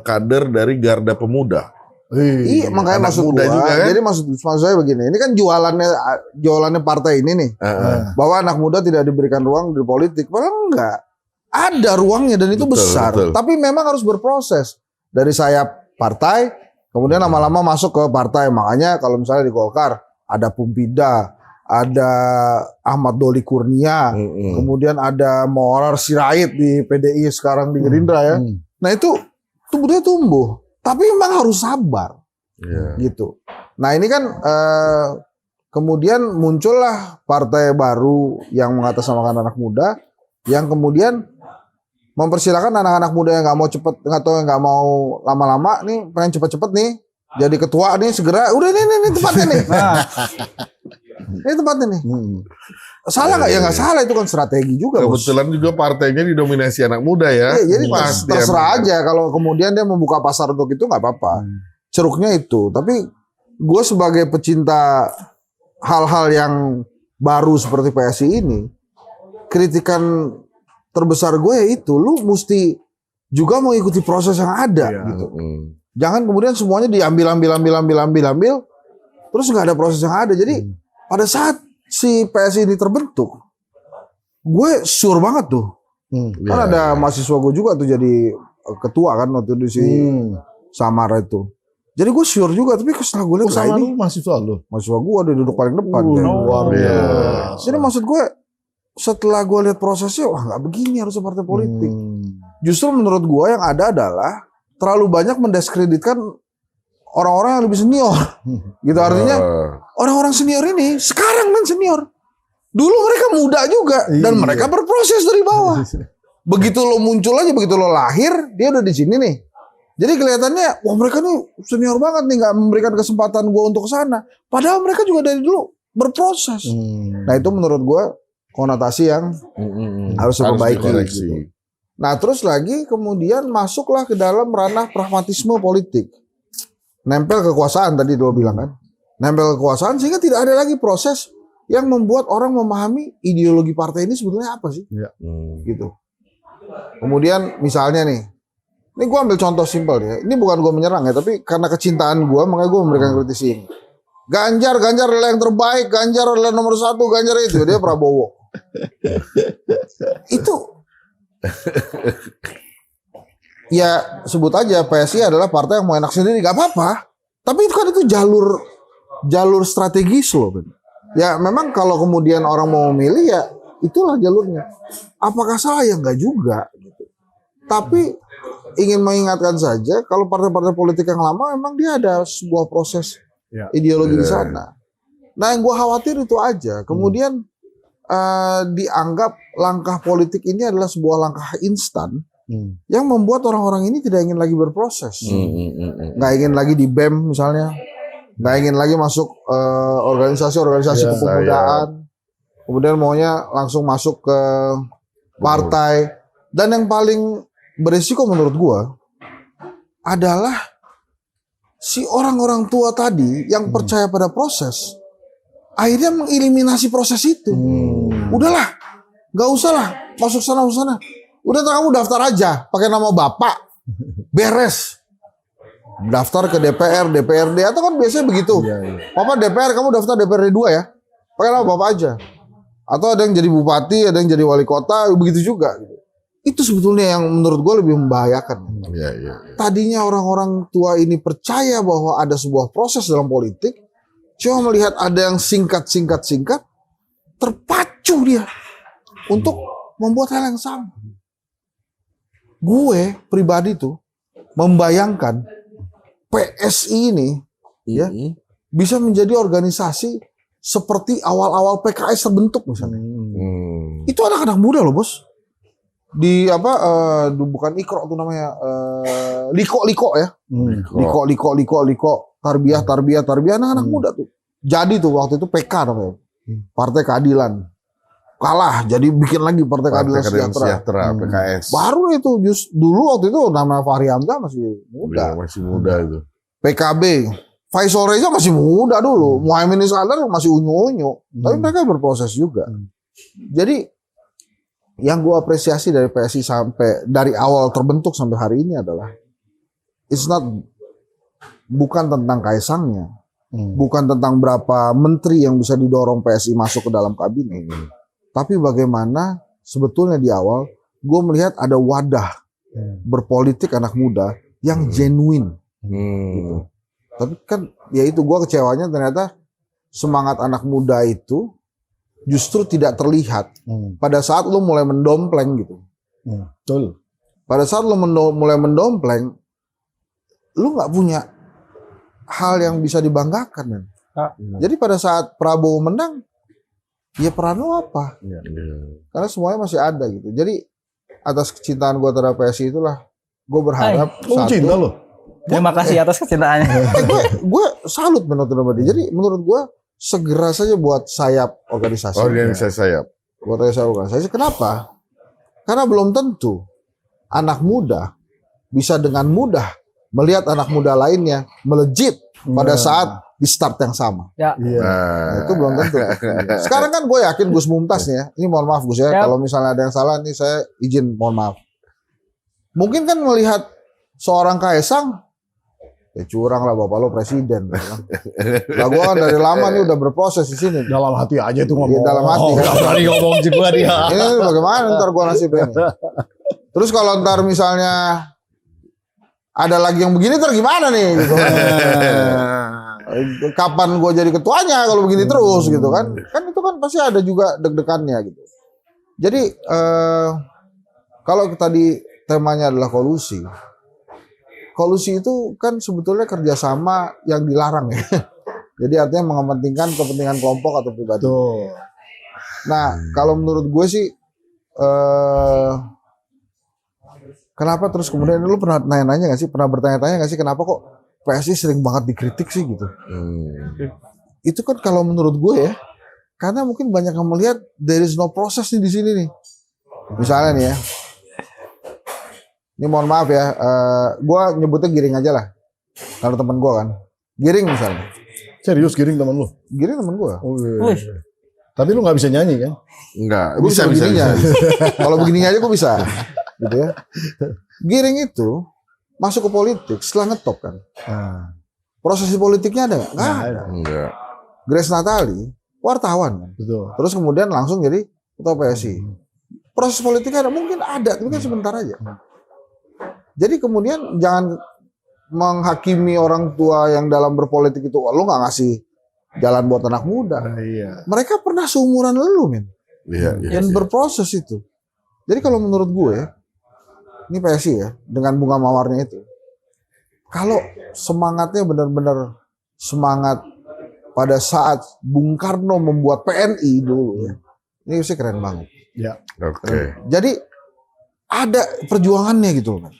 kader dari Garda Pemuda. Iya, makanya anak maksud muda gua, juga kan? jadi maksud saya begini, ini kan jualannya partai ini nih, bahwa anak muda tidak diberikan ruang di politik, padahal enggak, ada ruangnya dan itu besar, tapi memang harus berproses dari sayap partai, kemudian lama-lama masuk ke partai, makanya kalau misalnya di Golkar ada Pumpida, ada Ahmad Doli Kurnia, kemudian ada Morar Sirait di PDI sekarang di Gerindra ya, nah itu budaya tumbuh. Tapi memang harus sabar, gitu. Nah ini kan kemudian muncullah partai baru yang mengatasnamakan anak muda, yang kemudian mempersilahkan anak-anak muda yang nggak mau cepet atau yang nggak mau lama-lama nih, pengen cepet-cepet nih, jadi ketua nih segera, udah ini tempatnya nih, ini tempatnya nih. Salah nggak? Ya nggak salah, itu kan strategi juga. Kebetulan juga partainya didominasi anak muda ya. Jadi terserah aja kalau kemudian dia membuka pasar untuk itu nggak apa-apa. Ceruknya itu. Tapi gue sebagai pecinta hal-hal yang baru seperti PSI ini, kritikan terbesar gue ya itu, lu mesti juga mengikuti proses yang ada gitu. Jangan kemudian semuanya diambil, terus nggak ada proses yang ada. Jadi pada saat si PSI ini terbentuk, gue sure banget tuh. Kan ada mahasiswa gue juga tuh jadi ketua kan waktu di si Samara itu. Jadi gue sure juga, tapi setelah gue lihat ini mahasiswa gue udah duduk paling depan. Luar biasa. Jadi maksud gue setelah gue lihat prosesnya, wah nggak begini harusnya partai politik. Justru menurut gue yang ada adalah terlalu banyak mendiskreditkan orang-orang yang lebih senior, gitu. Artinya orang-orang senior ini sekarang kan senior, dulu mereka muda juga dan mereka berproses dari bawah. Begitu lo muncul aja, begitu lo lahir, dia udah di sini nih. Jadi kelihatannya, wah mereka nih senior banget nih, nggak memberikan kesempatan gue untuk kesana. Padahal mereka juga dari dulu berproses. Nah itu menurut gue konotasi yang harus diperbaiki. Gitu. Nah terus lagi kemudian masuklah ke dalam ranah pragmatisme politik. Nempel kekuasaan tadi lo bilang kan. Nempel kekuasaan sehingga tidak ada lagi proses yang membuat orang memahami ideologi partai ini sebetulnya apa sih. Gitu. Kemudian misalnya nih, ini gue ambil contoh simpel ya. Ini bukan gue menyerang ya, tapi karena kecintaan gue makanya gue memberikan kritisi ini. Ganjar adalah yang terbaik, Ganjar adalah nomor 1, Ganjar itu dia Prabowo. Itu ya sebut aja PSI adalah partai yang mau enak sendiri, gak apa-apa. Tapi itu kan itu jalur strategis loh. Ya memang kalau kemudian orang mau memilih ya itulah jalurnya. Apakah salah ya enggak juga gitu. Tapi ingin mengingatkan saja kalau partai-partai politik yang lama memang dia ada sebuah proses ideologi di sana. Nah yang gue khawatir itu aja. Kemudian dianggap langkah politik ini adalah sebuah langkah instan yang membuat orang-orang ini tidak ingin lagi berproses. Nggak ingin lagi di BEM misalnya, nggak ingin lagi masuk organisasi-organisasi kepemudaan, kemudian maunya langsung masuk ke partai. Dan yang paling berisiko menurut gua adalah si orang-orang tua tadi yang percaya pada proses, akhirnya mengeliminasi proses itu. Udahlah, nggak usah lah masuk sana. Udah kamu daftar aja pakai nama bapak, beres. Daftar ke DPR, DPRD, atau kan biasanya begitu. Papa DPR, kamu daftar DPRD 2 ya, pakai nama bapak aja. Atau ada yang jadi bupati, ada yang jadi wali kota, begitu juga. Itu sebetulnya yang menurut gue lebih membahayakan. Tadinya orang-orang tua ini percaya bahwa ada sebuah proses dalam politik, cuma melihat ada yang singkat, terpacu dia untuk membuat hal yang sama. Gue pribadi tuh membayangkan PSI ini bisa menjadi organisasi seperti awal-awal PKS terbentuk misalnya. Itu anak-anak muda loh bos. Di bukan Ikro tuh namanya, Liko ya. Liko, Tarbiyah anak-anak muda tuh. Jadi tuh waktu itu PK namanya. Partai Keadilan. Kalah, jadi bikin lagi Partai Keadilan Sejahtera, PKS. Baru itu dulu waktu itu nama Fahri Hamzah masih muda. Masih muda itu. PKB, Faisal Reza masih muda dulu. Muhaimin Iskandar masih unyu-unyu. Tapi mereka berproses juga. Jadi yang gue apresiasi dari PSI sampai dari awal terbentuk sampai hari ini adalah bukan tentang Kaisangnya, bukan tentang berapa menteri yang bisa didorong PSI masuk ke dalam kabinet. Tapi bagaimana sebetulnya di awal gue melihat ada wadah berpolitik anak muda yang genuine. Gitu. Tapi kan ya itu gue kecewanya ternyata semangat anak muda itu justru tidak terlihat pada saat lu mulai mendompleng gitu. Betul. Pada saat lu mulai mendompleng, lu nggak punya hal yang bisa dibanggakan, men. Jadi pada saat Prabowo menang, ya peran lu apa? Karena semuanya masih ada gitu. Jadi atas kecintaan gue terhadap PSI itulah gue berharap cinta lo. Terima kasih atas kecintaannya. Gue salut menurut dia. Jadi menurut gue segera saja buat sayap organisasi. Organisasi sayap. Buat organisasi. Kenapa? Karena belum tentu anak muda bisa dengan mudah melihat anak muda lainnya melejit pada saat di start yang sama. Nah, itu belum tentu. Sekarang kan gue yakin Gus Mumtaz nih ya. Ini mohon maaf Gus ya. Kalau misalnya ada yang salah nih saya izin mohon maaf. Mungkin kan melihat seorang Kaisang, ya curang lah bapak lo presiden. Lah gue kan dari lama nih udah berproses di sini. Dalam hati aja tuh ngomong. Dalam hati. Gak berani ngomong juga dia. Ini bagaimana ntar gue nasibnya nih. Terus kalau ntar misalnya ada lagi yang begini ntar gimana nih gitu. Kapan gue jadi ketuanya kalau begini terus gitu kan. Kan itu kan pasti ada juga deg-degannya gitu. Jadi kalau tadi temanya adalah kolusi. Kolusi itu kan sebetulnya kerjasama yang dilarang ya. Jadi artinya mengepentingkan kepentingan kelompok atau pribadi. Nah kalau menurut gue sih kenapa terus kemudian lu pernah nanya-nanya gak sih? Pernah bertanya-tanya gak sih kenapa kok PSI sering banget dikritik sih gitu? Itu kan kalau menurut gue ya, karena mungkin banyak yang melihat there is no process nih di sini nih. Misalnya nih ya, ini mohon maaf ya, gue nyebutnya Giring aja lah, karena temen gue kan, Giring misalnya. Serius Giring temen lu? Giring temen gue. Oh, iya. Tapi lu nggak bisa nyanyi kan? Enggak, Gua bisa. Kalau begininya aja gue bisa, gitu ya. Giring itu masuk ke politik setelah ngetop kan. Prosesi politiknya ada nggak? Nggak ada. Enggak. Grace Natali wartawan kan. Betul. Terus kemudian langsung jadi ketua PSI. Proses politiknya ada mungkin ada, tapi kan sebentar aja. Jadi kemudian jangan menghakimi orang tua yang dalam berpolitik itu, lu nggak ngasih jalan buat anak muda. Iya. Mereka pernah seumuran lu, men. Iya. Dan berproses itu. Jadi kalau menurut gue, ini PSI ya, dengan bunga mawarnya itu. Kalau semangatnya benar-benar semangat pada saat Bung Karno membuat PNI dulu ya. Ini sih keren banget. Ya. Oke. Jadi ada perjuangannya gitu loh kan.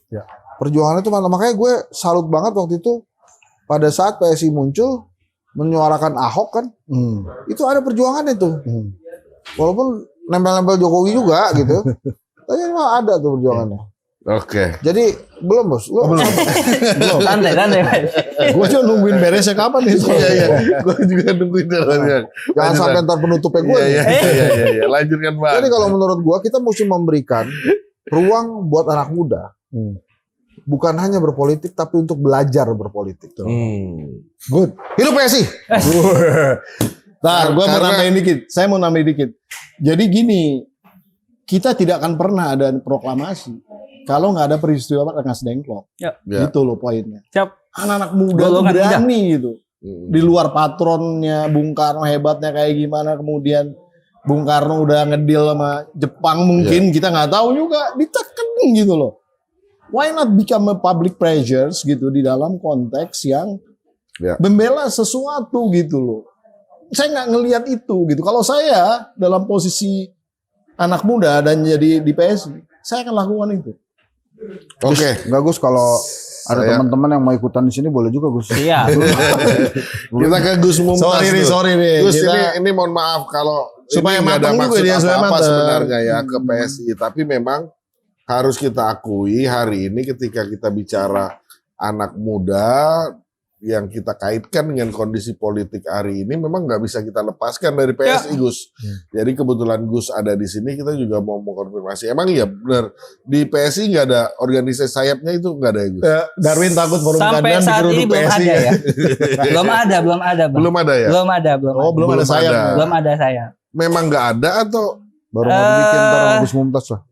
Ya. Perjuangannya itu makanya gue salut banget waktu itu pada saat PSI muncul menyuarakan Ahok kan. Itu ada perjuangannya tuh. Walaupun nempel-nempel Jokowi juga gitu. Tapi memang ada tuh perjuangannya. Oke. Jadi belum bos, belum. Santai. Gue cuma nungguin beresnya kapan nih. Iya. Gue juga nungguin jalannya. Jangan sampai ntar penutupnya gue. Iya. Lanjutkan Bang. Jadi kalau menurut gue kita mesti memberikan ruang buat anak muda. Bukan hanya berpolitik tapi untuk belajar berpolitik. Good. Hidup PSI. Ntar gue mau nambahin dikit. Saya mau nambahin dikit. Jadi gini, kita tidak akan pernah ada proklamasi kalau nggak ada peristiwa Rengas Dengklok. Ya. Gitu loh poinnya. Siap. Anak-anak muda tuh berani gitu. Di luar patronnya Bung Karno hebatnya kayak gimana, kemudian Bung Karno udah ngedil sama Jepang mungkin kita nggak tahu juga, ditekan gitu loh. Why not become a public pressures gitu di dalam konteks yang membela sesuatu gitu loh. Saya nggak ngelihat itu gitu. Kalau saya dalam posisi anak muda dan jadi di PSI, saya akan lakukan itu. Oke, bagus kalau ada teman-teman yang mau ikutan di sini boleh juga Gus. Iya. Kita ke Gus Mumtaz. Sorry nih. Gus ini mohon maaf kalau supaya ini nggak ada matang juga maksud dia, supaya apa-apa matang. sebenarnya ya ke PSI, tapi memang harus kita akui hari ini ketika kita bicara anak muda yang kita kaitkan dengan kondisi politik hari ini memang nggak bisa kita lepaskan dari PSI Gus. Jadi kebetulan Gus ada di sini, kita juga mau mengkonfirmasi. Emang iya benar di PSI nggak ada organisasi sayapnya itu nggak ada ya Gus? Darwin takut forum Sampai keadilan saat ini digeruduk belum PSI. ada ya. Belum ada Bang. Belum ada ya? Belum ada. Belum ada sayap. Belum ada saya. Memang nggak ada atau Baru mau dibikin ntar sama Gus Mumtaz lah.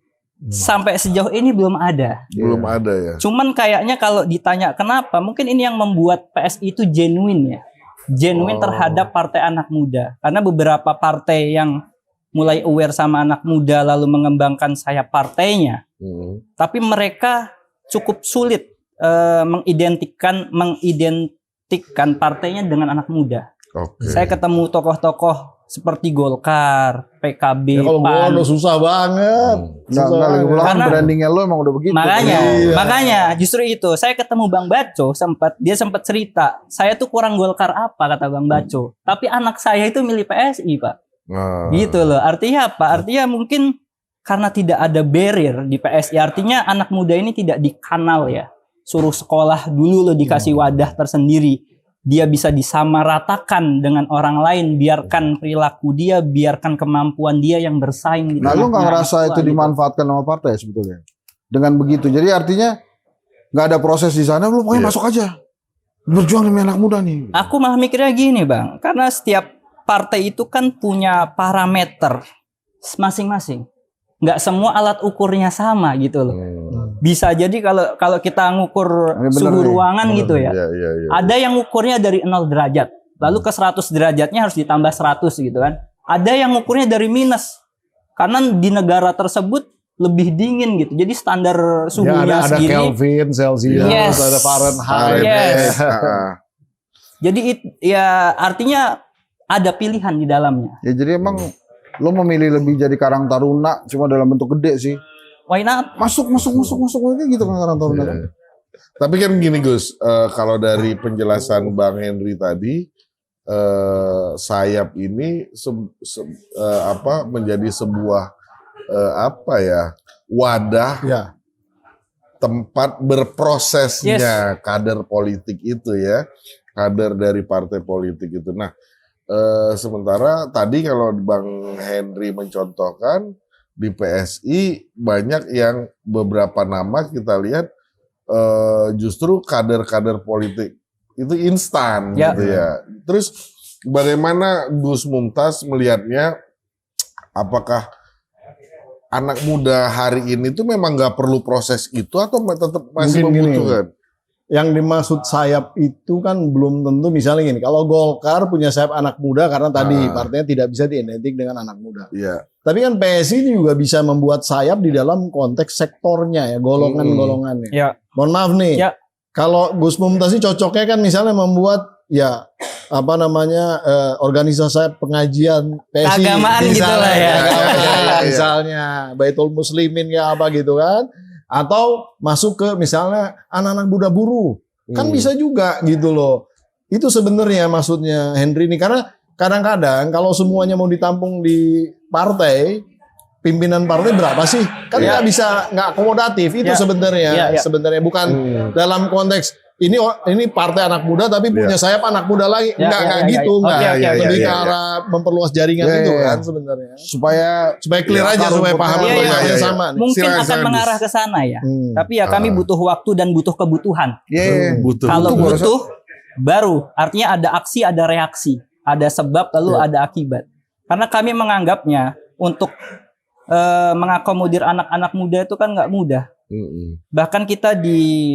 Sampai sejauh ini belum ada. belum ada ya? Cuman kayaknya kalau ditanya kenapa, mungkin ini yang membuat PSI itu genuine ya. Genuine terhadap partai anak muda. Karena beberapa partai yang mulai aware sama anak muda lalu mengembangkan sayap partainya. Tapi mereka cukup sulit mengidentikan partainya dengan anak muda. Saya ketemu tokoh-tokoh seperti Golkar, PKB, Ya, kalau PAN. gua susah banget. Nggak lagi pula kan Karena- brandingnya lo emang udah begitu. Makanya justru itu saya ketemu Bang Baco dia sempat cerita, saya tuh kurang Golkar apa kata Bang Baco. Tapi anak saya itu milih PSI, Pak. Gitu loh. Artinya apa? Artinya mungkin karena tidak ada barrier di PSI, artinya anak muda ini tidak dikanal ya. Suruh sekolah dulu lo dikasih wadah tersendiri. Dia bisa disamaratakan dengan orang lain, biarkan perilaku dia, biarkan kemampuan dia yang bersaing. Nah lu nggak ngerasa itu dimanfaatkan sama partai sebetulnya dengan begitu. Jadi artinya nggak ada proses di sana, lu pokoknya masuk aja. Berjuang demi anak muda nih. Aku malah mikirnya gini Bang, karena setiap partai itu kan punya parameter masing-masing. Nggak semua alat ukurnya sama gitu loh. Bisa jadi kalau kita ngukur suhu ruangan gitu ya. Ada yang ukurnya dari 0 derajat. Lalu ke 100 derajatnya harus ditambah 100 gitu kan. Ada yang ukurnya dari minus. Karena di negara tersebut lebih dingin gitu. Jadi standar suhunya ada segini. Kelvin, Celsius, ada Fahrenheit. Yes. Jadi ya artinya ada pilihan di dalamnya. Ya jadi emang lo memilih lebih jadi Karang Taruna cuma dalam bentuk gede sih. Why not? Masuk kayak gitu kan Karang Taruna. Tapi kan gini Gus, kalau dari penjelasan Bang Henry tadi, sayap ini menjadi sebuah wadah tempat berprosesnya kader politik itu ya, kader dari partai politik itu. Nah, sementara tadi kalau Bang Henry mencontohkan di PSI banyak yang beberapa nama kita lihat justru kader-kader politik itu instan gitu ya. Terus bagaimana Gus Mumtaz melihatnya? Apakah anak muda hari ini tuh memang nggak perlu proses itu atau tetap masih membutuhkan? Yang dimaksud sayap itu kan belum tentu, misalnya gini, kalau Golkar punya sayap anak muda karena tadi partainya tidak bisa diidentik dengan anak muda. Iya. Tapi kan PSI ini juga bisa membuat sayap di dalam konteks sektornya ya, golongan-golongannya. Ya. Mohon maaf nih, Ya. kalau Gus Mumtaz ini cocoknya kan misalnya membuat ya apa namanya organisasi saya pengajian PSI Keagamaan gitu lah ya. Misalnya Baitul Muslimin ya apa gitu kan, atau masuk ke misalnya anak-anak muda buruh kan bisa juga gitu loh. Itu sebenarnya maksudnya Henry ini, karena kadang-kadang kalau semuanya mau ditampung di partai, pimpinan partai berapa sih? Kan nggak bisa, nggak akomodatif itu sebenarnya. Sebenarnya bukan dalam konteks ini partai anak muda tapi punya sayap anak muda lagi. Enggak gitu, enggak. Lebih ke arah memperluas jaringan itu kan sebenarnya. Supaya Clear aja, supaya paham sama. Mungkin akan mengarah ke sana ya. Tapi ya kami butuh waktu dan butuh kebutuhan. Kalau butuh baru artinya ada aksi, ada reaksi, ada sebab lalu ada akibat. Karena kami menganggapnya untuk mengakomodir anak-anak muda itu kan nggak mudah. Bahkan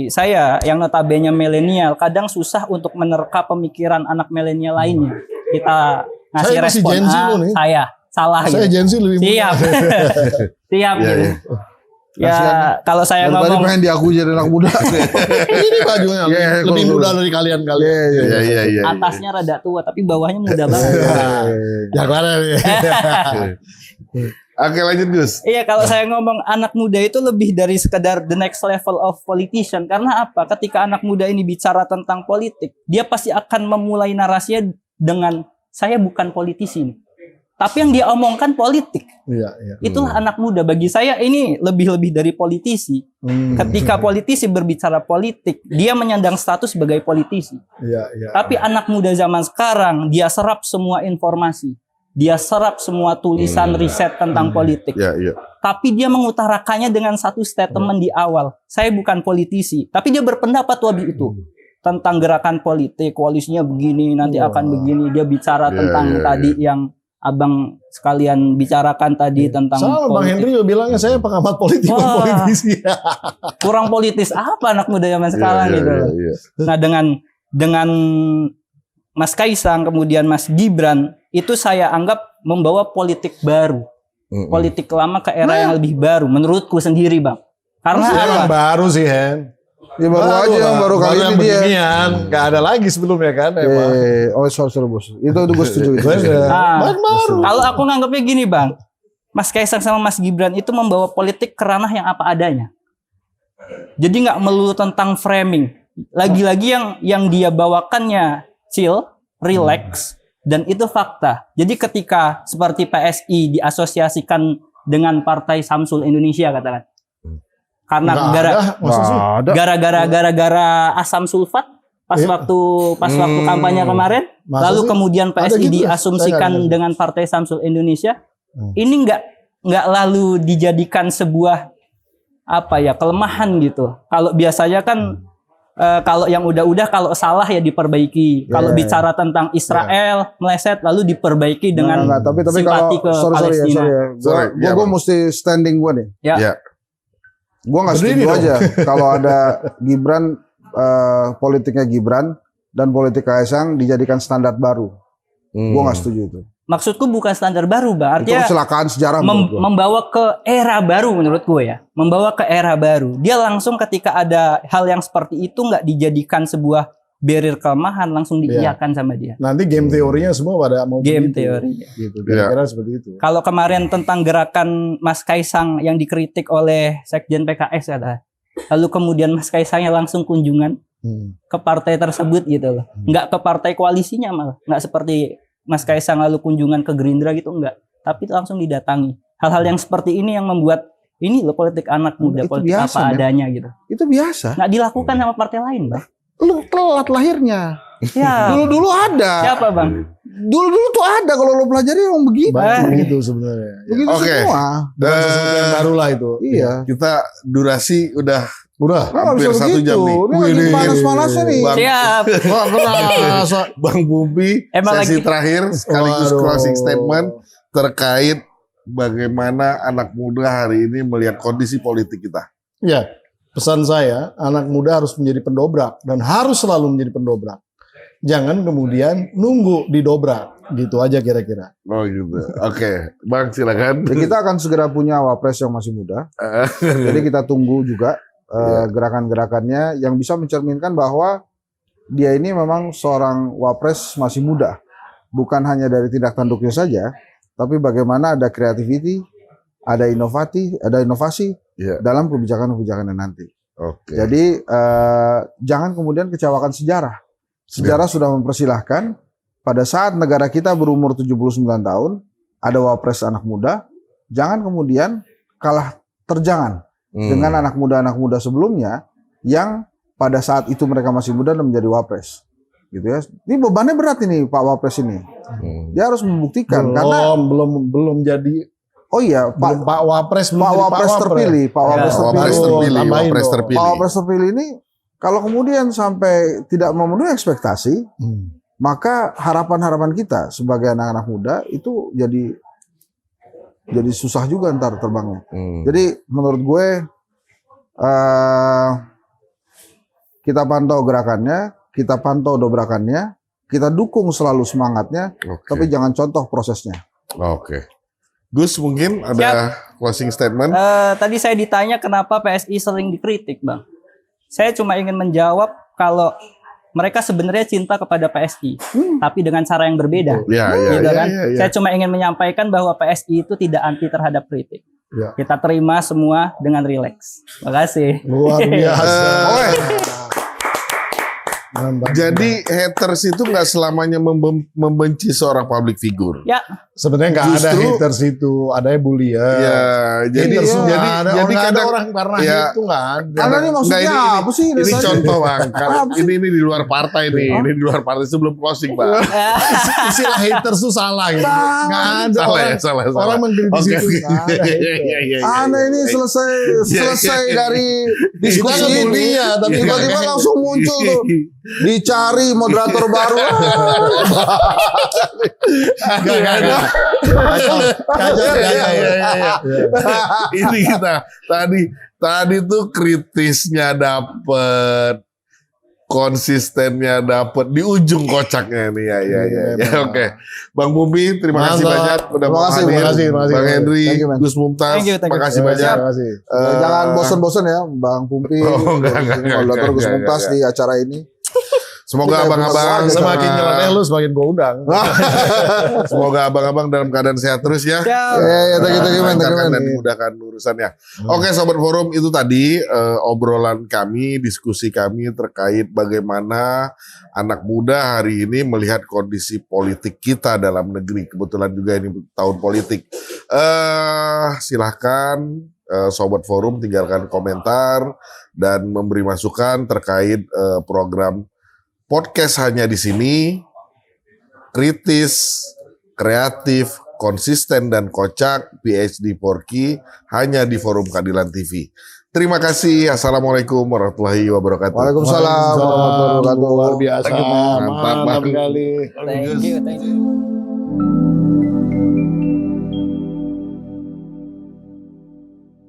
saya yang notabene milenial kadang susah untuk menerka pemikiran anak milenial lainnya. Kita ngasih respon saya salah. Saya Gen Z lebih muda. Siap. Siap gitu. Ya kalau saya ngomong pengen diakui jadi anak muda. Ini bajunya lebih muda dari kalian. Atasnya rada tua tapi bawahnya muda banget. Ya kemarin. Oke, lanjut Gus. Iya, kalau saya ngomong anak muda itu lebih dari sekedar the next level of politician. Karena apa? Ketika anak muda ini bicara tentang politik, dia pasti akan memulai narasinya dengan saya bukan politisi nih. Tapi yang dia omongkan politik. Itulah anak muda. Bagi saya ini lebih dari politisi. Ketika politisi berbicara politik, dia menyandang status sebagai politisi. Tapi anak muda zaman sekarang, dia serap semua informasi. Dia serap semua tulisan riset tentang politik. Tapi dia mengutarakannya dengan satu statement di awal. Saya bukan politisi. Tapi dia berpendapat waktu itu. Tentang gerakan politik, koalisinya begini, nanti akan begini. Dia bicara tentang tadi yang abang sekalian bicarakan tadi tentang sama politik. Bang Henry juga bilangnya saya pengamat politik, bukan politisi. Kurang politis apa anak muda zaman sekarang gitu. Nah dengan Mas Kaisang, kemudian Mas Gibran, itu saya anggap membawa politik baru. Politik lama ke era yang lebih baru, menurutku sendiri, Bang. Karena emang baru sih, Hen. Ya baru aja yang baru kali ini dia. Nggak ada lagi sebelumnya kan. Sorry bos. Itu gue setuju itu. Baru. Kalau aku nganggapnya gini, Bang. Mas Kaisang sama Mas Gibran itu membawa politik ke ranah yang apa adanya. Jadi nggak melulu tentang framing. Lagi-lagi yang dia bawakannya chill, relax, dan itu fakta. Jadi ketika seperti PSI diasosiasikan dengan Partai Samsul Indonesia katakan, karena gara-gara asam sulfat pas waktu kampanye kemarin, lalu kemudian PSI diasumsikan dengan Partai Samsul Indonesia, ini nggak lalu dijadikan sebuah kelemahan gitu. Kalau biasanya kan kalau yang udah kalau salah ya diperbaiki. Kalau bicara tentang Israel meleset lalu diperbaiki dengan tapi simpati ke Palestina. Gue mesti standing gue nih. Gue nggak setuju aja kalau ada Gibran, politiknya Gibran dan politik Kaisang dijadikan standar baru. Gue nggak setuju itu. Maksudku bukan standar baru, Bang. Artinya itu kecelakaan sejarah membawa ke era baru menurut gue ya. Membawa ke era baru. Dia langsung ketika ada hal yang seperti itu nggak dijadikan sebuah barrier kelemahan, langsung diiyakan sama dia. Nanti game teorinya semua pada mau game teori. Gitu. Kira-kira seperti itu. Kalau kemarin tentang gerakan Mas Kaisang yang dikritik oleh Sekjen PKS lalu kemudian Mas Kaisangnya langsung kunjungan ke partai tersebut gitu loh. Nggak ke partai koalisinya malah. Nggak seperti Mas Kaisang lalu kunjungan ke Gerindra gitu, enggak. Tapi langsung didatangi. Hal-hal yang seperti ini yang membuat ini loh politik anak muda, politik biasa, apa adanya gitu. Itu biasa. Nggak dilakukan sama partai lain, Bang. Lu telat lahirnya. Ya. Dulu ada. Siapa, Bang? Dulu tuh ada, kalau lo pelajari emang begitu. Begitu sebenarnya. Begitu semua. Dan sesuatu yang baru lah itu. Iya. Kita durasi udah hampir 1 jam nih. Ini panas-panasnya nih. Siap. Bang Bumpi, sesi terakhir sekaligus closing statement terkait bagaimana anak muda hari ini melihat kondisi politik kita. Ya, pesan saya, anak muda harus menjadi pendobrak dan harus selalu menjadi pendobrak. Jangan kemudian nunggu didobrak, gitu aja kira-kira. Oh gitu. Oke, Bang silakan. Ya, kita akan segera punya wapres yang masih muda. Jadi kita tunggu juga gerakan-gerakannya yang bisa mencerminkan bahwa dia ini memang seorang wapres masih muda. Bukan hanya dari tindak tanduknya saja, tapi bagaimana ada creativity, ada inovasi dalam kebijakan-kebijakannya nanti. Oke. Jadi jangan kemudian kecewakan sejarah. Sejarah sudah mempersilahkan pada saat negara kita berumur 79 tahun, ada wapres anak muda, jangan kemudian kalah terjangan dengan anak muda sebelumnya yang pada saat itu mereka masih muda dan menjadi wapres. Gitu ya. Ini bebannya berat ini Pak Wapres ini. Dia harus membuktikan karena belum jadi. Oh iya, Pak Wapres belum Pak jadi Wapres terpilih, Pak Wapres terpilih. Pak Wapres terpilih ini kalau kemudian sampai tidak memenuhi ekspektasi, maka harapan-harapan kita sebagai anak-anak muda itu jadi susah juga ntar terbangnya. Jadi menurut gue kita pantau gerakannya, kita pantau dobrakannya, kita dukung selalu semangatnya, tapi jangan contoh prosesnya. Oke. Gus mungkin ada closing statement. Tadi saya ditanya kenapa PSI sering dikritik, Bang. Saya cuma ingin menjawab kalau mereka sebenarnya cinta kepada PSI, tapi dengan cara yang berbeda. Gitu kan? Saya cuma ingin menyampaikan bahwa PSI itu tidak anti terhadap kritik. Kita terima semua dengan rileks. Makasih. Luar biasa. Jadi haters itu nggak selamanya membenci seorang public figure. Ya. Sebenarnya nggak ada haters itu, ada bulian. Ya, jadi ada orang karena itu nggak ada. Karena ini maksudnya apa sih? Ini contoh Bang. Ini di luar partai nih. Ini di luar partai sebelum closing Bang. Istilah haters itu salah gitu. Nggak ada salah. Orang mengkritik itu. Aneh ini selesai dari diskusi ini, tapi tiba-tiba langsung muncul tuh. Dicari moderator baru. Ini kita tadi tuh kritisnya dapet, konsistennya dapet, di ujung kocaknya nih ya. Oke. Bang Pumpi, terima kasih banyak udah mau hadir. Bang Henry, Gus Mumtaz, terima kasih banyak. Jangan bosan-bosan ya Bang Pumpi, moderator Gus Mumtaz di acara ini. Semoga abang-abang semakin nyeleneh lu semakin gua undang. Semoga abang-abang dalam keadaan sehat terus ya. Dan dimudahkan urusannya. Oke Sobat Forum, itu tadi obrolan kami, diskusi kami terkait bagaimana anak muda hari ini melihat kondisi politik kita dalam negeri. Kebetulan juga ini tahun politik. Silahkan Sobat Forum tinggalkan komentar dan memberi masukan terkait program podcast hanya di sini, kritis, kreatif, konsisten dan kocak, PhD Porky hanya di Forum Keadilan TV. Terima kasih. Assalamualaikum warahmatullahi wabarakatuh. Waalaikumsalam warahmatullahi wabarakatuh. Luar biasa. Mantap sekali. Thank you.